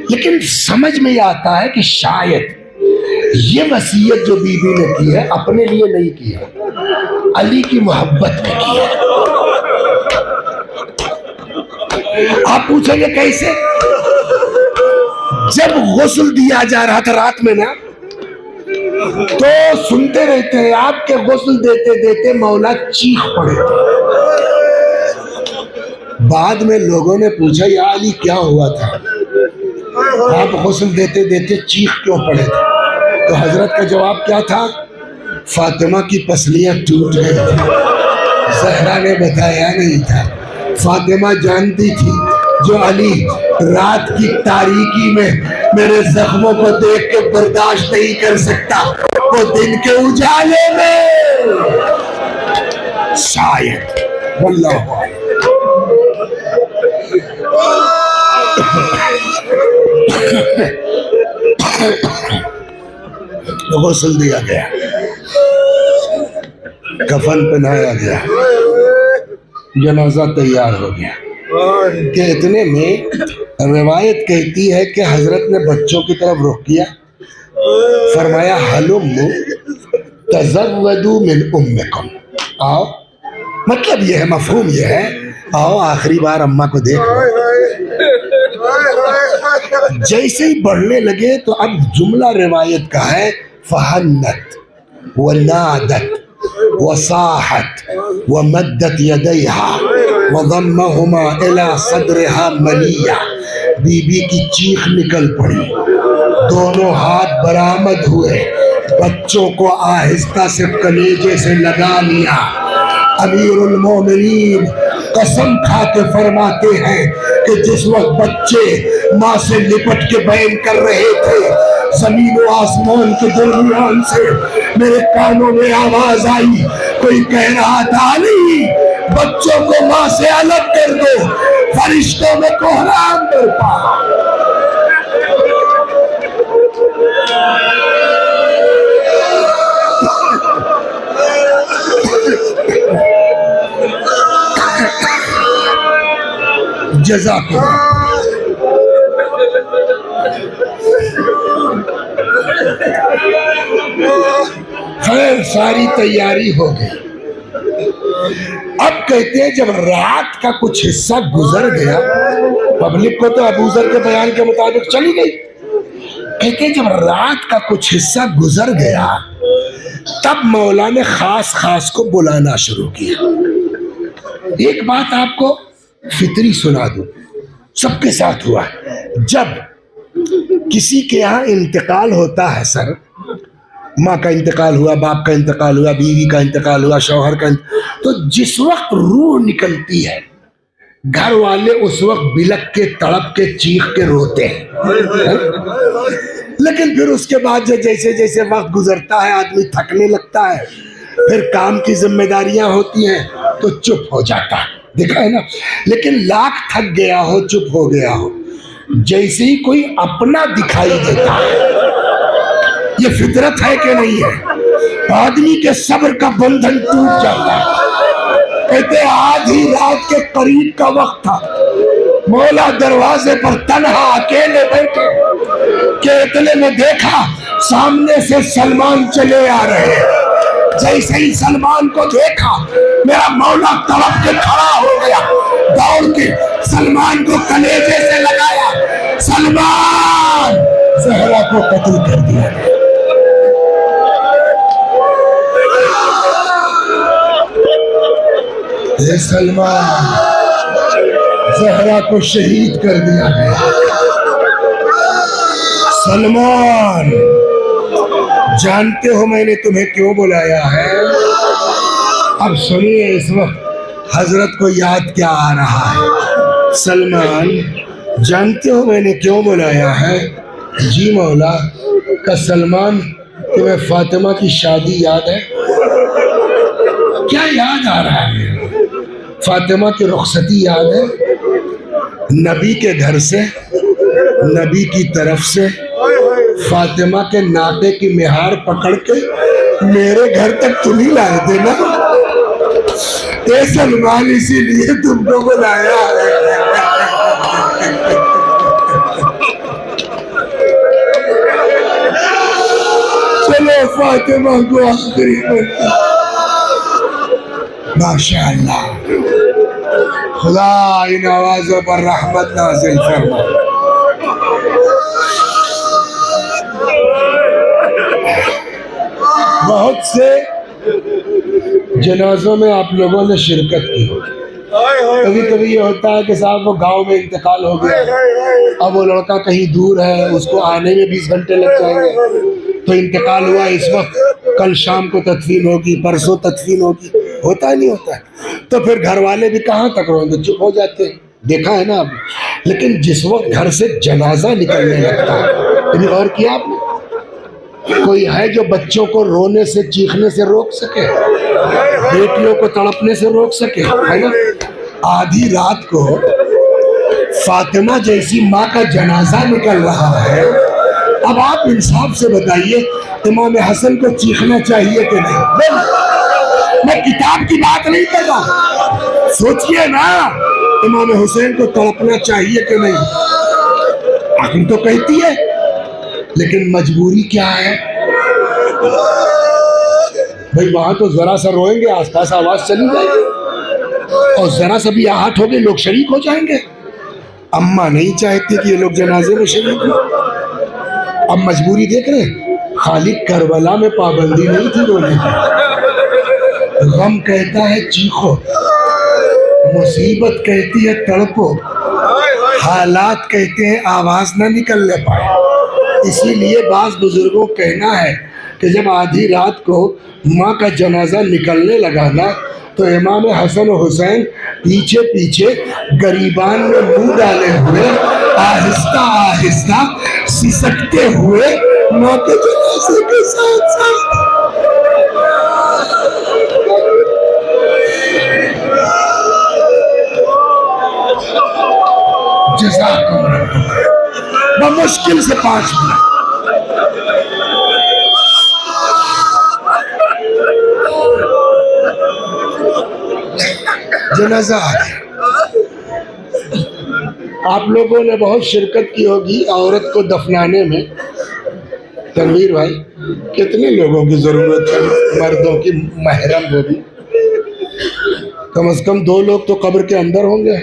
لیکن سمجھ میں یہ آتا ہے کہ شاید یہ وصیت جو بی بی نے کی ہے اپنے لیے نہیں کی ہے، علی کی محبت میں کی ہے. آپ پوچھیں گے کیسے؟ جب غسل دیا جا رہا تھا رات میں نا، تو سنتے رہتے ہیں آپ کے غسل دیتے دیتے مولا چیخ پڑے تھے. بعد میں لوگوں نے پوچھا یا علی کیا ہوا تھا، آپ غسل دیتے دیتے چیخ کیوں پڑے تھے؟ تو حضرت کا جواب کیا تھا؟ فاطمہ کی پسلیاں ٹوٹ گئی تھی. زہرا نے بتایا نہیں تھا، فاطمہ جانتی تھی جو علی رات کی تاریکی میں میرے زخموں کو دیکھ کے برداشت نہیں کر سکتا، وہ دن کے اجالے میں شاید واللہ غسل دیا گیا، کفن پہنایا گیا، جنازہ تیار ہو گیا کہ اتنے میں روایت کہتی ہے کہ حضرت نے بچوں کی طرف رخ کیا، فرمایا ہلموا تزودوا من امکم، آؤ، مطلب یہ ہے، مفہوم یہ ہے، آؤ آخری بار اماں کو دیکھ لو۔ جیسے ہی بڑھنے لگے تو اب جملہ روایت کا ہے فہنت ونادت وصاحت ومدت یدیہا وضمہما الی صدرہا ملیہ، بی بی کی چیخ نکل پڑی، دونوں ہاتھ برآمد ہوئے، بچوں کو آہستہ سے کلیجے سے لگا لیا۔ امیر المومنین قسم کھا کے فرماتے ہیں کہ جس وقت بچے ماں سے لپٹ کے بین کر رہے تھے، زمین و آسمان کے درمیان سے میرے کانوں میں آواز آئی، کوئی کہہ رہا تھا علی بچوں کو ماں سے الگ کر دو، فرشتوں میں کوہرام برپا۔ جزاک اللہ۔ خیر ساری تیاری ہو گئی، اب کہتے ہیں جب رات کا کچھ حصہ گزر گیا، پبلک کو تو ابو ذر کے بیان کے مطابق چلی گئی، کہتے ہیں جب رات کا کچھ حصہ گزر گیا تب مولا نے خاص خاص کو بلانا شروع کیا۔ ایک بات آپ کو فطری سنا دوں، سب کے ساتھ ہوا ہے، جب کسی کے یہاں انتقال ہوتا ہے، سر ماں کا انتقال ہوا، باپ کا انتقال ہوا، بیوی کا انتقال ہوا، شوہر کا تو جس وقت روح نکلتی ہے گھر والے اس وقت بلک کے، تڑپ کے، چیخ کے روتے ہیں، لیکن پھر اس کے بعد جیسے جیسے وقت گزرتا ہے آدمی تھکنے لگتا ہے، پھر کام کی ذمہ داریاں ہوتی ہیں تو چپ ہو جاتا ہے، دیکھا ہے نا۔ لیکن لاکھ تھک گیا ہو، چپ ہو گیا ہو، جیسے ہی کوئی اپنا دکھائی دیتا ہے، یہ فطرت ہے کہ نہیں ہے، آدمی کے صبر کا بندھن ٹوٹ جاتا ہے۔ کہتے آدھی رات کے قریب کا وقت تھا، مولا دروازے پر تنہا اکیلے بیٹھے کہ اتنے میں دیکھا سامنے سے سلمان چلے آ رہے ہیں۔ جیسے ہی سلمان کو دیکھا میرا مولا تڑپ کے کھڑا ہو گیا، دوڑ کے سلمان کو کلیجے سے لگایا، سلمان زہرا کو قتل کر دیا گیا۔ اے سلمان زہرا کو شہید کر دیا گیا۔ سلمان جانتے ہو میں نے تمہیں کیوں بلایا ہے؟ اب سنیے اس وقت حضرت کو یاد کیا آ رہا ہے۔ سلمان جانتے ہو میں نے کیوں بلایا ہے؟ جی مولا۔ کہ سلمان تمہیں فاطمہ کی شادی یاد ہے؟ کیا یاد آ رہا ہے؟ فاطمہ کی رخصتی یاد ہے؟ نبی کے گھر سے، نبی کی طرف سے فاطمہ کے ناقے کی مہار پکڑ کے میرے گھر تک تم ہی لائے تھے نا؟ اے سلمان اسی لیے تم کو بلایا ہے۔ چلو فاطمہ کو آخری مرتبہ۔ ماشاءاللہ، خدا ان آوازوں پر رحمت نازل فرما۔ بہت سے جنازوں میں آپ لوگوں نے شرکت کی ہوگی۔ کبھی کبھی یہ ہوتا ہے کہ صاحب وہ گاؤں میں انتقال ہو گیا، اب وہ لڑکا کہیں دور ہے، اس کو آنے میں 20 گھنٹے لگ جائیں گے، تو انتقال ہوا اس وقت، کل شام کو تدفین ہوگی، پرسوں تدفین ہوگی، ہوتا ہے نہیں ہوتا ہے، تو پھر گھر والے بھی کہاں تک رہیں گے، چپ ہو جاتے ہیں، دیکھا ہے نا اب۔ لیکن جس وقت گھر سے جنازہ نکلنے لگتا ہے، کبھی غور کیا آپ نے؟ کوئی ہے جو بچوں کو رونے سے چیخنے سے روک سکے؟ بیٹیوں کو تڑپنے سے روک سکے؟ ہے نا؟ آدھی رات کو فاطمہ جیسی ماں کا جنازہ نکل رہا ہے، اب آپ انصاف سے بتائیے امام حسن کو چیخنا چاہیے کہ نہیں؟ میں کتاب کی بات نہیں کر رہا، سوچئے نا، امام حسین کو تڑپنا چاہیے کہ نہیں؟ عقل تو کہتی ہے، لیکن مجبوری کیا ہے؟ بھئی وہاں تو ذرا سا روئیں گے آس پاس آواز چلی جائے گی، اور ذرا سا بھی آہٹ ہوگے لوگ شریک ہو جائیں گے۔ اماں نہیں چاہتی کہ یہ لوگ جنازے میں شریک ہوں۔ اب مجبوری دیکھ رہے ہیں، خالق کربلا میں پابندی نہیں تھی رونے کی۔ غم کہتا ہے چیخو، مصیبت کہتی ہے تڑپو، حالات کہتے ہیں آواز نہ نکلنے پائے۔ اسی لیے بعض بزرگوں کو کہنا ہے کہ جب آدھی رات کو ماں کا جنازہ نکلنے لگا نا تو امام حسن و حسین پیچھے پیچھے گریبان میں منہ ڈالے ہوئے آہستہ آہستہ سسکتے ہوئے ماں کے جنازے کے ساتھ ساتھ جزاکم ربک، بمشکل سے 5 منٹ۔ جنازہ آ گیا۔ آپ لوگوں نے بہت شرکت کی ہوگی عورت کو دفنانے میں۔ تنویر بھائی، کتنے لوگوں کی ضرورت ہے مردوں کی محرم وہ بھی؟ کم از کم 2 لوگ تو قبر کے اندر ہوں گے،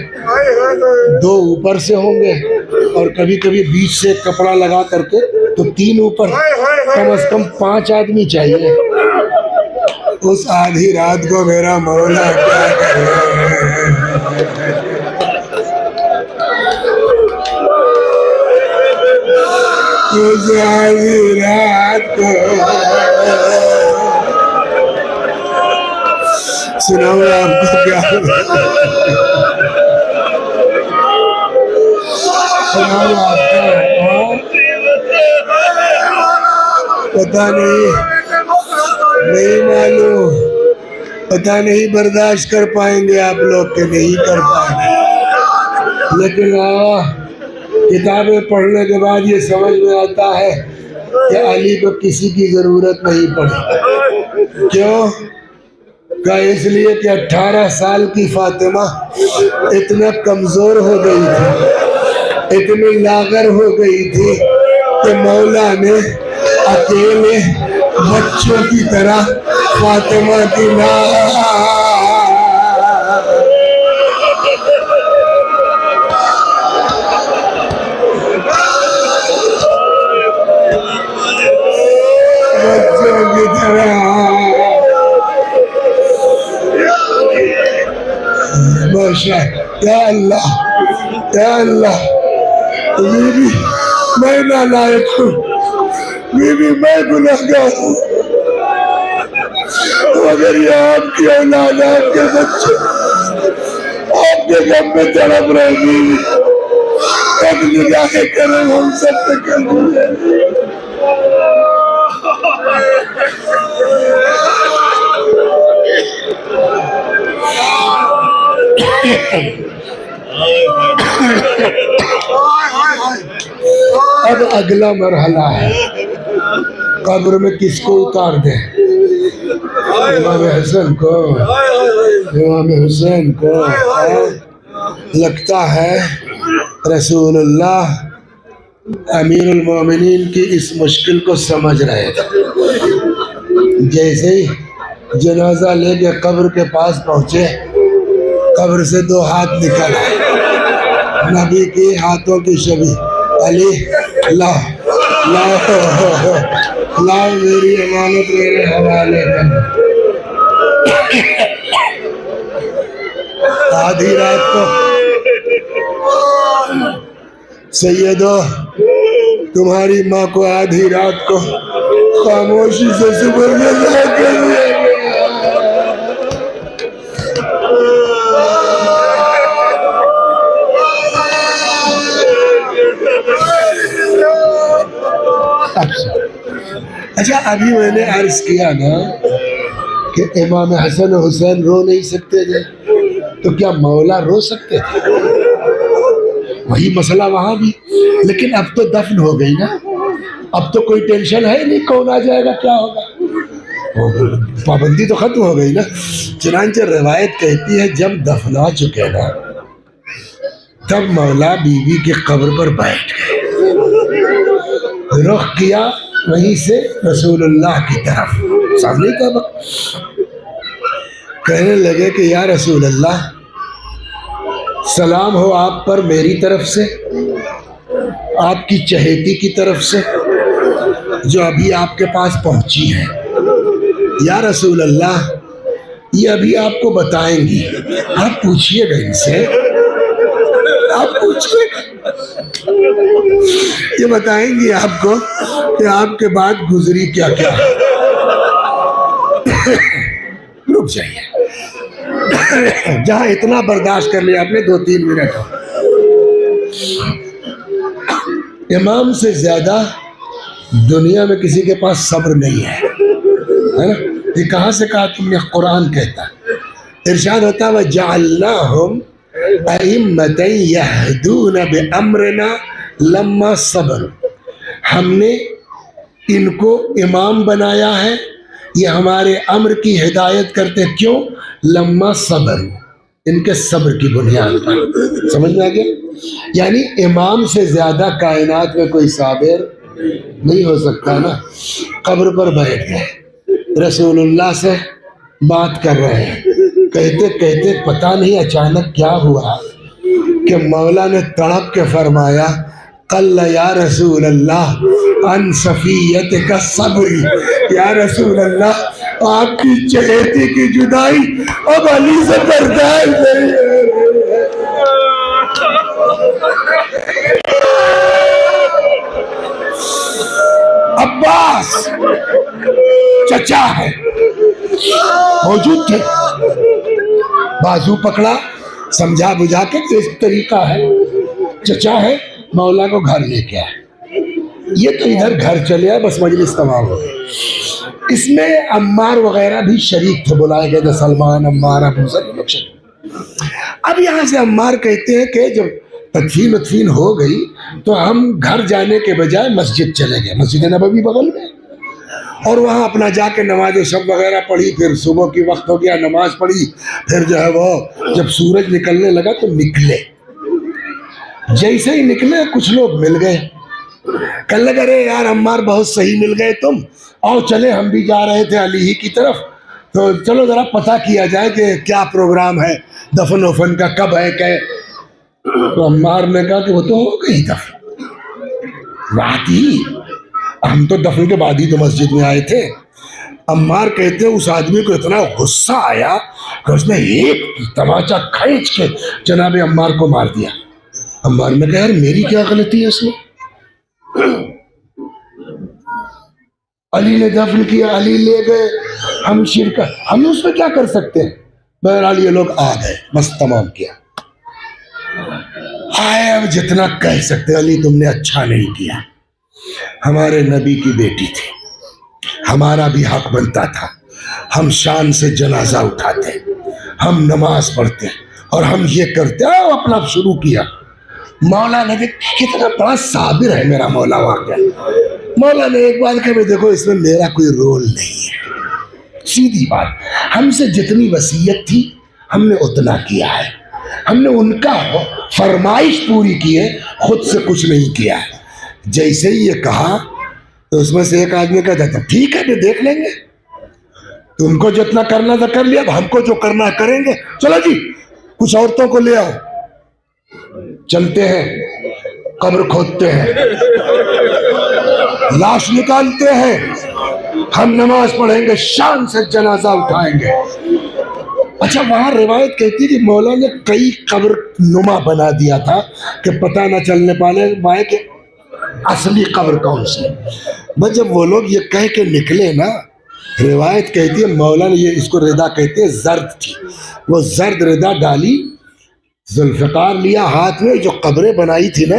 2 اوپر سے ہوں گے، اور کبھی کبھی بیچ سے کپڑا لگا کر کے تو 3 اوپر، کم از کم 5 آدمی چاہیے۔ اس آدھی رات کو میرا مولا کیا کرے؟ اس آدھی رات کو سناؤں آپ کو کیا سناؤں آپ کو؟ پتہ نہیں معلوم، پتہ نہیں برداشت کر پائیں گے آپ لوگ کہ نہیں کر پائیں گے، لیکن کتابیں پڑھنے کے بعد یہ سمجھ میں آتا ہے کہ علی کو کسی کی ضرورت نہیں پڑی۔ کیوں؟ کہ اس لیے کہ 18 سال کی فاطمہ اتنا کمزور ہو گئی تھی، اتنی لاغر ہو گئی تھی کہ مولا نے اکیلے بچوں کی طرح فاطمہ کی بچوں کی طرح یا اللہ یا اللہ، بیوی میں نالائق ہوں، بیوی میں گناہگار ہوں، مگر یہ آپ کی اولاد، آپ کے بچے آپ کے غم میں تڑپ رہے، بیوی اب نگاہ کرم ہم سب پہ کر دیجیے۔ اب اگلا مرحلہ ہے، قبر میں کس کو اتار دیں؟ امام حسن کو، امام حسین کو؟ لگتا ہے رسول اللہ امیر المومنین کی اس مشکل کو سمجھ رہے تھے۔ جیسے ہی جنازہ لے کے قبر کے پاس پہنچے، قبر سے 2 ہاتھ نکل آئے، نبی کی ہاتھوں کی شبیہ۔ علی لاؤ میری امانت میرے حوالے کر۔ آدھی رات کو سیدو، تمہاری ماں کو آدھی رات کو خاموشی سے سپرد کر دیا۔ اچھا ابھی میں نے عرض کیا نا کہ امام حسن و حسین رو نہیں سکتے تھے، تو کیا مولا رو سکتے تھے؟ وہی مسئلہ وہاں بھی، لیکن اب تو دفن ہو گئی نا، اب تو کوئی ٹینشن ہے نہیں کون آ جائے گا کیا ہوگا، پابندی تو ختم ہو گئی نا۔ چنانچہ روایت کہتی ہے جب دفنا چکے نا تب مولا بی بی کی قبر پر بیٹھ گئے، رخ کیا وہیں سے رسول اللہ کی طرف، سامنے کا کہنے لگے کہ یا رسول اللہ سلام ہو آپ پر میری طرف سے، آپ کی چہیتی کی طرف سے جو ابھی آپ کے پاس پہنچی ہے۔ یا رسول اللہ یہ ابھی آپ کو بتائیں گی، آپ پوچھئے گا ان سے، آپ پوچھئے گا، یہ بتائیں گی آپ کو کہ آپ کے بعد گزری کیا کیا۔ رک جائیے، جہاں اتنا برداشت کر لیا آپ نے 2-3 منٹ۔ امام سے زیادہ دنیا میں کسی کے پاس صبر نہیں ہے نا؟ یہ کہاں سے کہا تم نے؟ قرآن کہتا ہے، ارشاد ہوتا ہے وَجَعَلْنَاهُمْ أَئِمَّةً يَهْدُونَ بِأَمْرِنَا لَمَّا صَبَرُوا، ہم نے ان کو امام بنایا ہے، یہ ہمارے امر کی ہدایت کرتے، کیوں؟ لما صبر، ان کے صبر کی بنیاد پر۔ سمجھ میں آ گیا؟ یعنی امام سے زیادہ کائنات میں کوئی صابر نہیں ہو سکتا نا۔ قبر پر بیٹھ گئے، رسول اللہ سے بات کر رہے ہیں، کہتے کہتے پتہ نہیں اچانک کیا ہوا کہ مولا نے تڑپ کے فرمایا قل یا رسول اللہ ان صفیتک صبری، یا رسول اللہ آپ کی چہیتی کی جدائی اب علی سے برداشت نہیں ہے۔ عباس چچا ہے، موجود تھے، بازو پکڑا، سمجھا بجھا کے ایک طریقہ ہے، چچا ہے، مولا کو گھر لے کے آئے، یہ تو ادھر گھر چلے آئے، بس مجلس تمام ہو گئی۔ اس میں عمار وغیرہ بھی شریک تھے، بلائے گئے تھے، سلمان، عمار، ابو ذر، یہ لوگ شریک۔ اب یہاں سے عمار کہتے ہیں کہ جب تدفین ہو گئی تو ہم گھر جانے کے بجائے مسجد چلے گئے، مسجد نبوی بغل میں، اور وہاں اپنا جا کے نماز شب وغیرہ پڑھی، پھر صبح کی وقت ہو گیا نماز پڑھی، پھر جو ہے وہ جب سورج نکلنے لگا تو نکلے، جیسے ہی نکلے کچھ لوگ مل گئے، کہنے لگے ارے یار عمار بہت صحیح مل گئے تم، اور چلے ہم بھی جا رہے تھے علی ہی کی طرف، تو چلو ذرا پتہ کیا جائے کہ کیا پروگرام ہے، دفن وفن کا کب ہے کہ۔ تو عمار نے کہا کہ وہ تو ہو گئی دفن رات ہی، ہم تو دفن کے بعد ہی تو مسجد میں آئے تھے۔ عمار کہتے ہیں اس آدمی کو اتنا غصہ آیا کہ اس نے ایک تماچا کھینچ کے جناب عمار کو مار دیا۔ عمار نے کہا یار میری کیا غلطی ہے اس میں؟ علی نے دفن کیا، علی لے گئے، ہم شرکت، ہم اس میں کیا کر سکتے ہیں؟ بہرحال یہ لوگ آ گئے، بس تمام کیا، آئے اب جتنا کہہ سکتے علی تم نے اچھا نہیں کیا، ہمارے نبی کی بیٹی تھی، ہمارا بھی حق بنتا تھا، ہم شان سے جنازہ اٹھاتے، ہم نماز پڑھتے اور ہم یہ کرتے، اپنا شروع کیا۔ مولا نے کتنا بڑا صابر ہے میرا مولا، واقعا مولا نے ایک بات کہا دیکھو اس میں میرا کوئی رول نہیں ہے، سیدھی بات، ہم سے جتنی وصیت تھی ہم نے اتنا کیا ہے، ہم نے ان کا فرمائش پوری کی ہے، خود سے کچھ نہیں کیا ہے۔ جیسے ہی یہ کہا تو اس میں سے ایک آدمی کہتا تھا ٹھیک ہے پھر دیکھ لیں گے، تم کو جتنا کرنا تھا کر لیا، اب ہم کو جو کرنا ہے کریں گے، چلو جی کچھ عورتوں کو لے آؤ، چلتے ہیں، قبر کھودتے ہیں، لاش نکالتے ہیں، ہم نماز پڑھیں گے، شان سے جنازہ اٹھائیں گے۔ اچھا وہاں روایت کہتی ہے کہ مولا نے کئی قبر نما بنا دیا تھا کہ پتہ نہ چلنے پائے کہ اصلی قبر کون سی۔ بس جب وہ لوگ یہ کہہ کے نکلے نا، روایت کہتی ہے مولا نے، یہ اس کو ردا کہتے ہیں، زرد تھی، وہ زرد ردا ڈالی، ذوالفقار لیا ہاتھ میں، جو قبریں بنائی تھی نا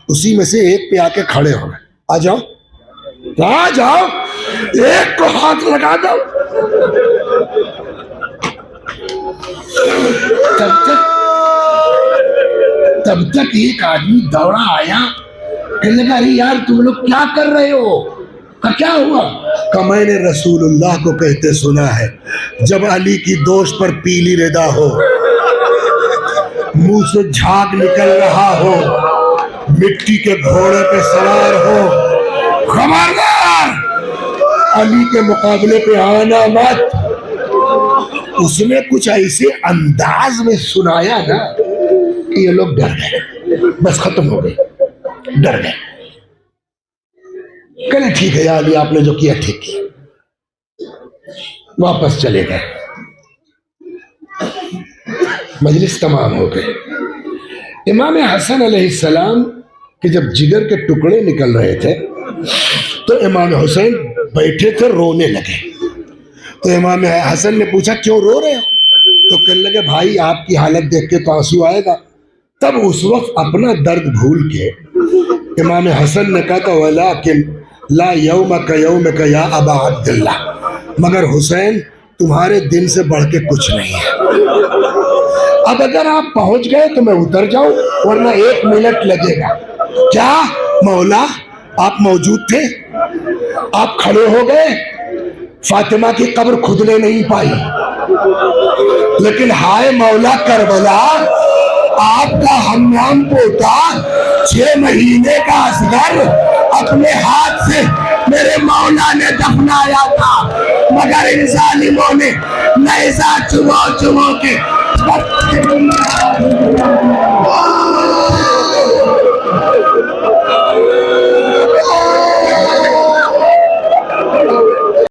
اسی میں سے ایک پہ آ کے کھڑے ہو گئے، آ جاؤ آ جاؤ، ایک کو ہاتھ لگا دو. تب تک ایک آدمی دوڑا آیا, کہنے لگا ارے یار تم لوگ کیا کر رہے ہو؟ کیا ہوا؟ کہ میں نے رسول اللہ کو کہتے سنا ہے جب علی کی دوست پر پیلی ردا ہو, منہ سے جھاگ نکل رہا ہو, مٹی کے گھوڑے پہ سوار ہو, خبردار علی کے مقابلے پہ آنا مت. اس نے کچھ ایسے انداز میں سنایا نا کہ یہ لوگ ڈر گئے, بس ختم ہو گئے, ڈر گئے. کہنے ٹھیک ہے یا علی آپ نے جو کیا ٹھیک کیا. واپس چلے گئے, مجلس تمام ہو گئے. امام حسن علیہ السلام کہ جب جگر کے ٹکڑے نکل رہے تھے تو امام حسین بیٹھے تھے, رونے لگے. تو امام حسن نے پوچھا کیوں رو رہے ہو؟ تو کہنے لگے بھائی آپ کی حالت دیکھ کے تو آنسو آئے گا. تب اس وقت اپنا درد بھول کے امام حسن نے کہا کہ ولیکن لا یومک یومک یا ابا عبداللہ, مگر حسین تمہارے دن سے بڑھ کے کچھ نہیں ہے. اب اگر آپ پہنچ گئے تو میں اتر جاؤں, ورنہ 1 منٹ لگے گا. کیا مولا آپ موجود تھے؟ آپ کھڑے ہو گئے, فاطمہ کی قبر کھدنے نہیں پائی, لیکن ہائے مولا کربلا آپ کا ہمنام پوتا 6 مہینے کا اصغر اپنے ہاتھ سے میرے مولا نے دفنایا تھا, مگر ان ظالموں نے نیزہ چبو چبو کے